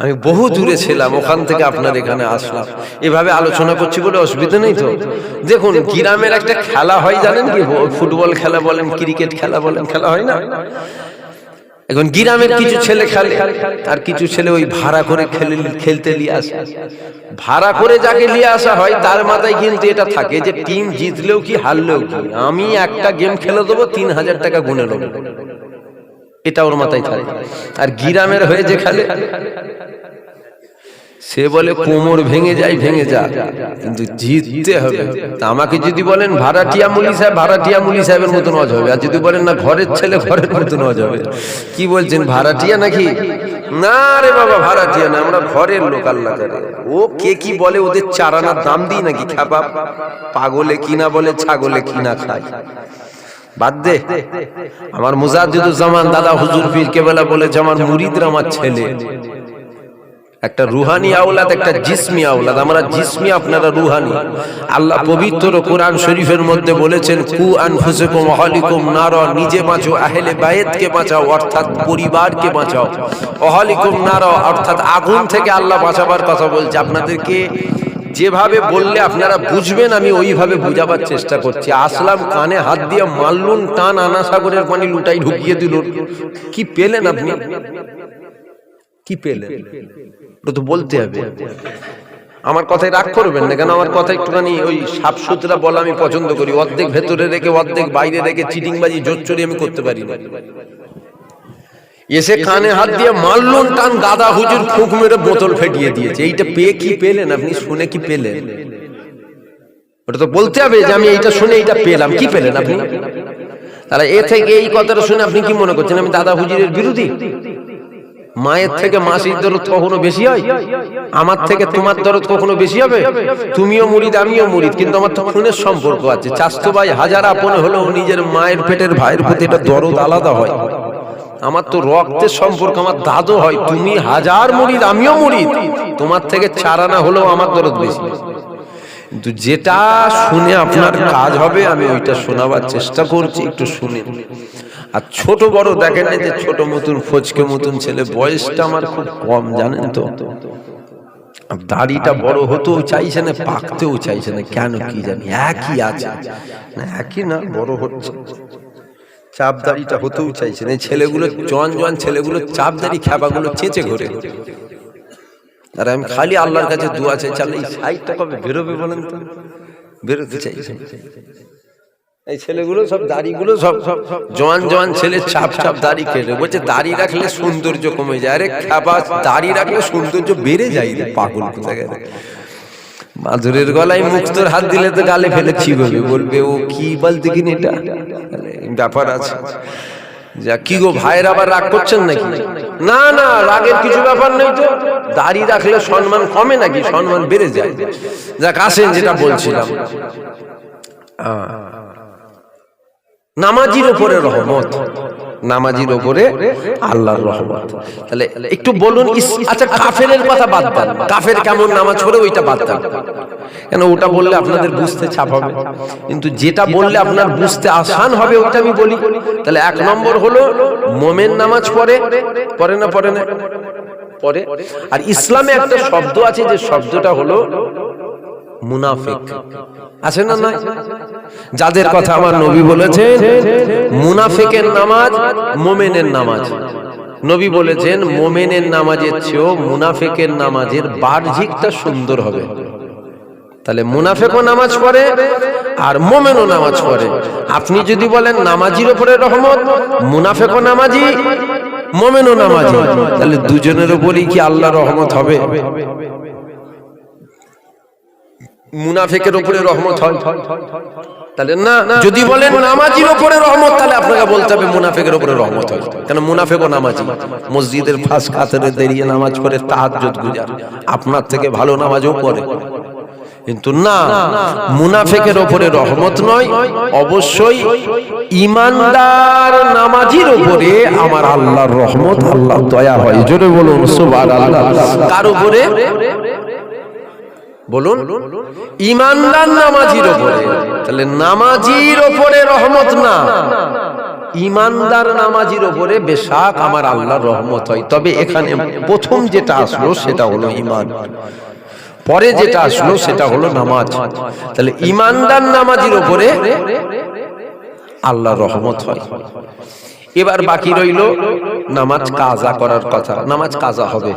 আমি বহু দূরে ছিলাম, ওখান থেকে আপনার এখানে আসলাম, এভাবে আলোচনা করছি বলে অসুবিধা নেই তো। দেখুন গ্রামের একটা খেলা হয়, জানেন কি? ফুটবল খেলা বলেন, ক্রিকেট খেলা বলেন, খেলা হয় না? এখন গ্রামের কিছু ছেলে খেলে, আর কিছু ছেলে ওই ভাড়া করে খেলতে নিয়ে আসে। ভাড়া করে যাকে নিয়ে আসা হয় তার মাথায় কিন্তু এটা থাকে যে টিম জিতলেও কি হারলেও কি, আমি একটা গেম খেলে দেবো, 3000 টাকা গুনে নেবো, এটা ওর মাথায় থাকে। আর গ্রামের হয়ে যে খেলে সে বলে কোমর ভেঙে যায়, ভেঙে যা, কিন্তু জিততে হবে। তা আমাকে যদি বলেন ভাড়াটিয়া মুলি সাহেব, ভাড়াটিয়া মুলি সাহেবের মতন ওয়াজ হবে, আর যদি বলেন না ঘরের ছেলে, ঘরের মতন ওয়াজ হবে। কি বলছেন, ভাড়াটিয়া নাকি? না রে বাবা, ভাড়াটিয়া না, আমরা ঘরের লোক। আল্লাহ করে ও কে কি বলে, ওদের চারানার দাম দিই নাকি? খাবা পাগলে কিনা বলে, ছাগলে কিনা খায়, বাদ দে। আমার মুজাদ্দিদুজ্জামান দাদা হুজুর পীর কেবলা বলেছে, আমার মুরিদরা আমার ছেলে, একটা রুহানি আওলাদ, একটা জিসমি আওলাদ। আমরা জিসমি, আপনারা রুহানি। আল্লাহ পবিত্র কোরআন শরীফের মধ্যে বলেছেন, কু আনফুসাকুম ওয়া আহলিকুম নারা, নিজে বাঁচো, আহলে বাইতকে বাঁচাও, অর্থাৎ পরিবারকে বাঁচাও। আহলিকুম নারা অর্থাৎ আগুন থেকে আল্লাহ বাঁচাবার কথা বলছে। আপনাদেরকে যেভাবে বললে আপনারা বুঝবেন আমি ওইভাবে বুঝাবার চেষ্টা করছি। আসলাম কানে হাত দিয়ে মারলুন, টান আনা সাগরের পানি লুটাই ঢুকিয়ে দিল। কি পেলেন আপনি? কি পেলেন? ওটা তো বলতে হবে। আমার কথায় রাগ করবেন না, কেন আমার কথা একটুখানি ওই সাফ সুতরা বলা আমি পছন্দ করি। অর্ধেক ভেতরে রেখে অর্ধেক বাইরে রেখে চিটিংবাজি জোচ্চুরি আমি করতে পারি না। এসে কানে হাত দিয়ে মারলুন টান, গাদা হুজুর ফুঁক মেরে বোতল ফেটিয়ে দিয়েছে। এইটা পেয়ে কি পেলেন আপনি? শুনে কি পেলেন? ওটা তো বলতে হবে যে আমি এইটা শুনে এইটা পেলাম। কি পেলেন আপনি? তাহলে এ থেকে এই কথাটা শুনে আপনি কি মনে করছেন আমি দাদা হুজুরের বিরোধী? মায়ের থেকে মাসির দরদ কখনো বেশি হয়? আমার থেকে তোমার দরদ কখনো বেশি হবে? তুমিও মুরিদ, আমিও মুরিদ, কিন্তু আমার তো খুনের সম্পর্ক আছে। চাচতো ভাই হাজার আপনে হলেও নিজের মায়ের পেটের ভাইয়ের প্রতি এটা দরদ আলাদা হয়। আমার তো রক্তের সম্পর্ক, আমার দাদু হয়। তুমি হাজার মুরিদ, আমিও মুরিদ, তোমার থেকে 4 আনা হলেও আমার দরদ বেশি। কিন্তু যেটা শুনে আপনার কাজ হবে আমি ওইটা শোনাবার চেষ্টা করছি, একটু শুনে। আর ছোট বড় দেখেন না যে ছোট মতন ফচকে মতন ছেলে, বয়সটা আমার খুব কম, জানেন তো। দাড়িটা বড় হতেও চাইছে না, পাকতেও চাইছে না, কেন কি জানি, একই আছে না, একই না, বড় হচ্ছে। চাপ দাড়িটা হতেও চাইছে না। ছেলেগুলো জোয়ান জোয়ান ছেলেগুলো চাপ দাড়ি খেপাগুলো চেঁচে ঘুরে। আর আমি খালি আল্লাহর কাছে দোয়া চাই, চাল এই সাইডটা কবে বেরোবে বলেন তো? বেরোতে চাইছে। এই ছেলেগুলো সব দাড়িগুলো সব জওয়ান জওয়ান ছেলে চাপ চাপ দাড়ি কেটে বলছে দাড়ি রাখলে সৌন্দর্য কমে যায়। আরে খাবা, দাড়ি রাখলে সৌন্দর্য বেড়ে যায় রে পাগল কোথায় গেলে। মাধুরের গলায় মুক্তোর হাত দিলে তো গালে ফেলে ছিগবে, বলবে ও কি বলতে কিনা এটা ব্যাপার আছে। যা কি গো ভাইয়ের আবার রাগ করছেন নাকি? না না, রাগের কিছু ব্যাপার নেই তো। দাড়ি রাখলে সম্মান কমে নাকি? সম্মান বেড়ে যায়। যাক আসেন, যেটা বলছিলাম নামাজির উপরে রহমত, নামাজির উপরে আল্লাহর রহমত। তাহলে একটু বলুন, আচ্ছা কাফেরের কথা বাদ দেন, কাফের কেমন নামাজ পড়ে ওইটা বাদ দেন, কেন ওটা বললে আপনাদের বুঝতে চাপ হবে। কিন্তু যেটা বললে আপনার বুঝতে আসান হবে ওইটা আমি বলি। তাহলে এক নম্বর হলো মোমেন নামাজ পড়ে, পড়ে না পড়ে না পড়ে। আর ইসলামে একটা শব্দ আছে, যে শব্দটা হলো মুনাফিক। আছে না না? যাদের কথা আমার নবী বলেছেন মুনাফিকের নামাজ মোমেনের নামাজ। নবী বলেছেন মোমেনের নামাজের চেয়েও মুনাফিকের নামাজের বাহ্যিকটা সুন্দর হবে। তাহলে মুনাফিকও নামাজ পড়ে আর মোমেনও নামাজ পড়ে। আপনি যদি বলেন নামাজির উপরে রহমত, মুনাফিকও নামাজি মোমেনও নামাজি, তাহলে দুজনের উপরই কি আল্লাহর রহমত হবে? মুনাফিকের উপরে রহমত হয়? তাহলে না। যদি বলেন নামাজির উপরে রহমত, তাহলে আপনাকে বলতে হবে মুনাফিকের উপরে রহমত হয়। কেন মুনাফিকও নামাজি, মসজিদের ফাঁস কাতারে দাঁড়িয়ে নামাজ পড়ে, তাহাজ্জুদ গুজার, আপনার থেকে ভালো নামাজও পড়ে। কিন্তু না, মুনাফিকের উপরে রহমত নয়, অবশ্যই ঈমানদার নামাজির উপরে আমার আল্লাহর রহমত, আল্লাহর দয়া হয়। জোরে বলুন সুবহানাল্লাহ। কার উপরে বলুন? ঈমানদার নামাজির উপরে। তাহলে নামাজির উপরে রহমত না, ঈমানদার নামাজির উপরে বেশাক আমার আল্লাহর রহমত হয়। তবে এখানে প্রথম যেটা আসলো সেটা হলো ঈমান, পরে যেটা আসলো সেটা হলো নামাজ। তাহলে ঈমানদার নামাজির উপরে আল্লাহর রহমত হয়। এবার বাকি রইল নামাজ কাজা করার কথা। নামাজ কাজা হবে,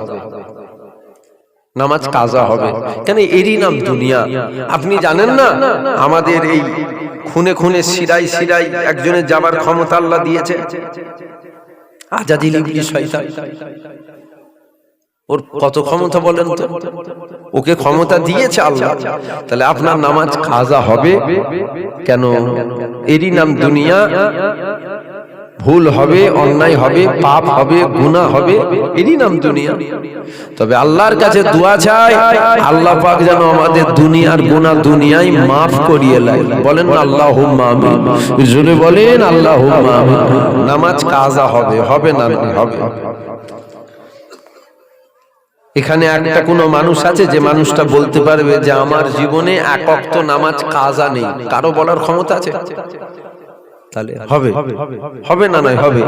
নামাজ কাজা হবে। কেন? এরই নাম দুনিয়া। আপনি জানেন না আমাদের এই খুনে খুনে শিরাই শিরাই একজনের যাবার ক্ষমতা আল্লাহ দিয়েছে, আজাদিল ইবলিস শয়তান। ওর কত ক্ষমতা বলেন তো? ওকে ক্ষমতা দিয়েছে আল্লাহ। তাহলে আপনার নামাজ কাজা হবে কেন? এরই নাম দুনিয়া। ভুল হবে, অন্যায় হবে, পাপ হবে, গুনাহ হবে, এরই নাম দুনিয়া। তবে আল্লাহর কাছে দোয়া চাই, আল্লাহ পাক যেন আমাদের দুনিয়ার গুনাহ দুনিয়ায় মাফ করিয়ে দেয়। বলেন না আল্লাহুম্মা আমিন। জোরে বলেন আল্লাহুম্মা আমিন। নামাজ কাজা হবে, হবে না? হবে। এখানে একটা কোনো মানুষ আছে যে মানুষটা বলতে পারবে যে আমার জীবনে এক ওয়াক্ত নামাজ কাজা নেই? কারো বলার ক্ষমতা আছে? তাহলে হবে, হবে না? নয় হবে।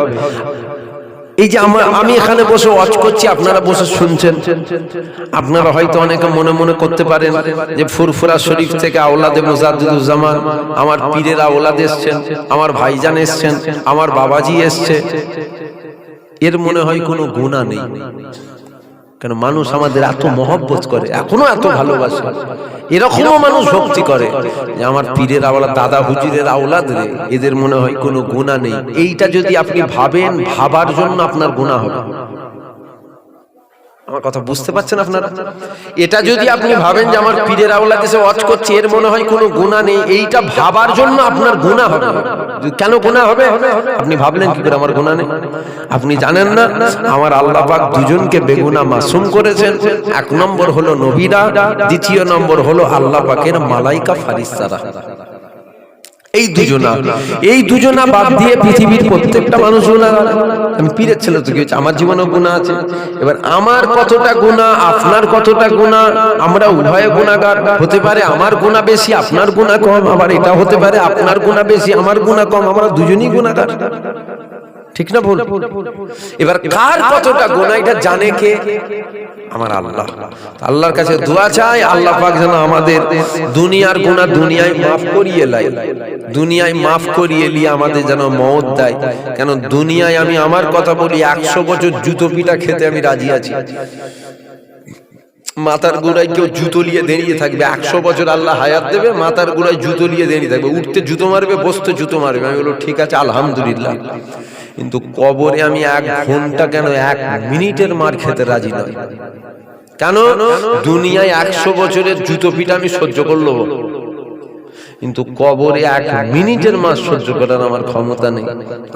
এই যে আমি এখানে বসে ওয়াজ করছি, আপনারা বসে শুনছেন। আপনারা হয়তো অনেকে মনে মনে করতে পারেন যে ফুরফুরা শরীফ থেকে আওলাদে মুজাদ্দিদুজ্জামান, আমার পীরের আওলাদ এসছেন, আমার ভাইজান এসছেন, আমার বাবাজি এসছে, এর মনে হয় কোনো গুনাহ নেই। কেন? মানুষ আমাদের এত মহব্বত করে, এখনো এত ভালোবাসে। এরকমও মানুষ ভক্তি করে যে আমার পীরের আওলাদ, দাদা হুজুরের আওলাদ রে, এদের মনে হয় কোনো গুনাহ নেই। এইটা যদি আপনি ভাবেন, ভাবার জন্য আপনার গুনাহ হবে। আমার কথা বুঝতে পারছেন আপনারা? এটা যদি আপনি ভাবেন যে আমার পীরের আওলাদ এসে ওয়াজ করছে, এর মনে হয় কোনো গুনাহ নেই, এইটা ভাবার জন্য আপনার গুনাহ হবে। কেন গুনাহ হবে? আপনি ভাবলেন কি করে আমার গুনাহ নেই? আপনি জানেন না আমার আল্লাহ পাক দুজনকে বেগুনাহ মাসুম করেছেন। এক নম্বর হলো নবীরা, দ্বিতীয় নম্বর হলো আল্লাহ পাকের মালাইকা ফারিস্তারা। এই দুজনা বাদ দিয়ে পৃথিবীর প্রত্যেকটা মানুষ গুনাহ। আমি পীরের ছেলে তো কি হচ্ছে, আমার জীবনেও গুনাহ আছে। এবার আমার কতটা গুনাহ, আপনার কতটা গুনাহ, আমরা উভয়ে গুনাহগার। হতে পারে আমার গুনাহ বেশি, আপনার গুনাহ কম, আবার এটা হতে পারে আপনার গুনাহ বেশি, আমার গুনাহ কম, আমরা দুজনেই গুনাহগার। ঠিক না ভুল? এবার কার কতটা গুনাহ এটা জানে কে? আমার আল্লাহ। আল্লাহর কাছে দোয়া চাই, আল্লাহ পাক যেন আমাদের দুনিয়ার গুনাহ দুনিয়ায় মাফ করিয়ে দেয়, দুনিয়ায় মাফ করিয়ে নিয়ে আমাদের যেন মওত দেয়। কেন? দুনিয়ায় আমি আমার কথা বলি, 100 বছর জুতো পিটা খেতে আমি রাজি আছি। মাথার গোড়ায় কেউ জুতো নিয়ে দাঁড়িয়ে থাকবে, 100 বছর আল্লাহ হায়াত দেবে, মাথার গোড়ায় জুতো নিয়ে দাঁড়িয়ে থাকবে, উঠতে জুতো মারবে, বসতে জুতো মারবে। আমি বলবো ঠিক আছে আলহামদুলিল্লাহ, কিন্তু কবরে আমি 1 ঘন্টা কেন 1 মিনিটের মার খেতে রাজি নই। কেন? দুনিয়ায় 100 বছরের জুতো পিটা আমি সহ্য করলো, কিন্তু কবরে 1 মিনিটের মার সহ্য করার আমার ক্ষমতা নেই।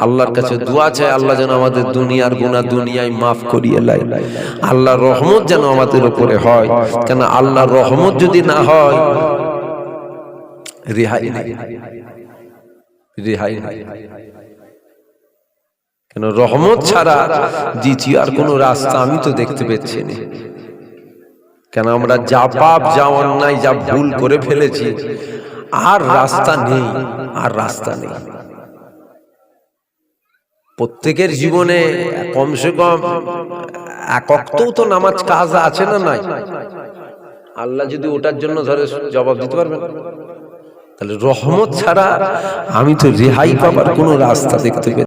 আল্লাহর কাছে দোয়া চাই, আল্লাহ যেন আমাদের দুনিয়ার গুনাহ দুনিয়ায় মাফ করিয়ে দেয়, আল্লাহর রহমত যেন আমাদের উপরে হয়। কেন আল্লাহর রহমত যদি না হয় রেহাই নেই, রেহাই নেই। কেন রহমত ছাড়া দ্বিতীয় আর কোনো রাস্তা আমি তো দেখতে পাচ্ছি না। কেন আমরা যা পাপ যা অন্যায় যা ভুল করে ফেলেছি, আর রাস্তা নেই, আর রাস্তা নেই। প্রত্যেকের জীবনে কমসে কম 1 ওয়াক্তও তো নামাজ কাজ আছে না নাই? আল্লাহ যদি ওটার জন্য ধরে জবাব দিতে পারবেন, তাহলে রহমত ছাড়া আমি তো রেহাই পাবার কোনো রাস্তা দেখতে পাই।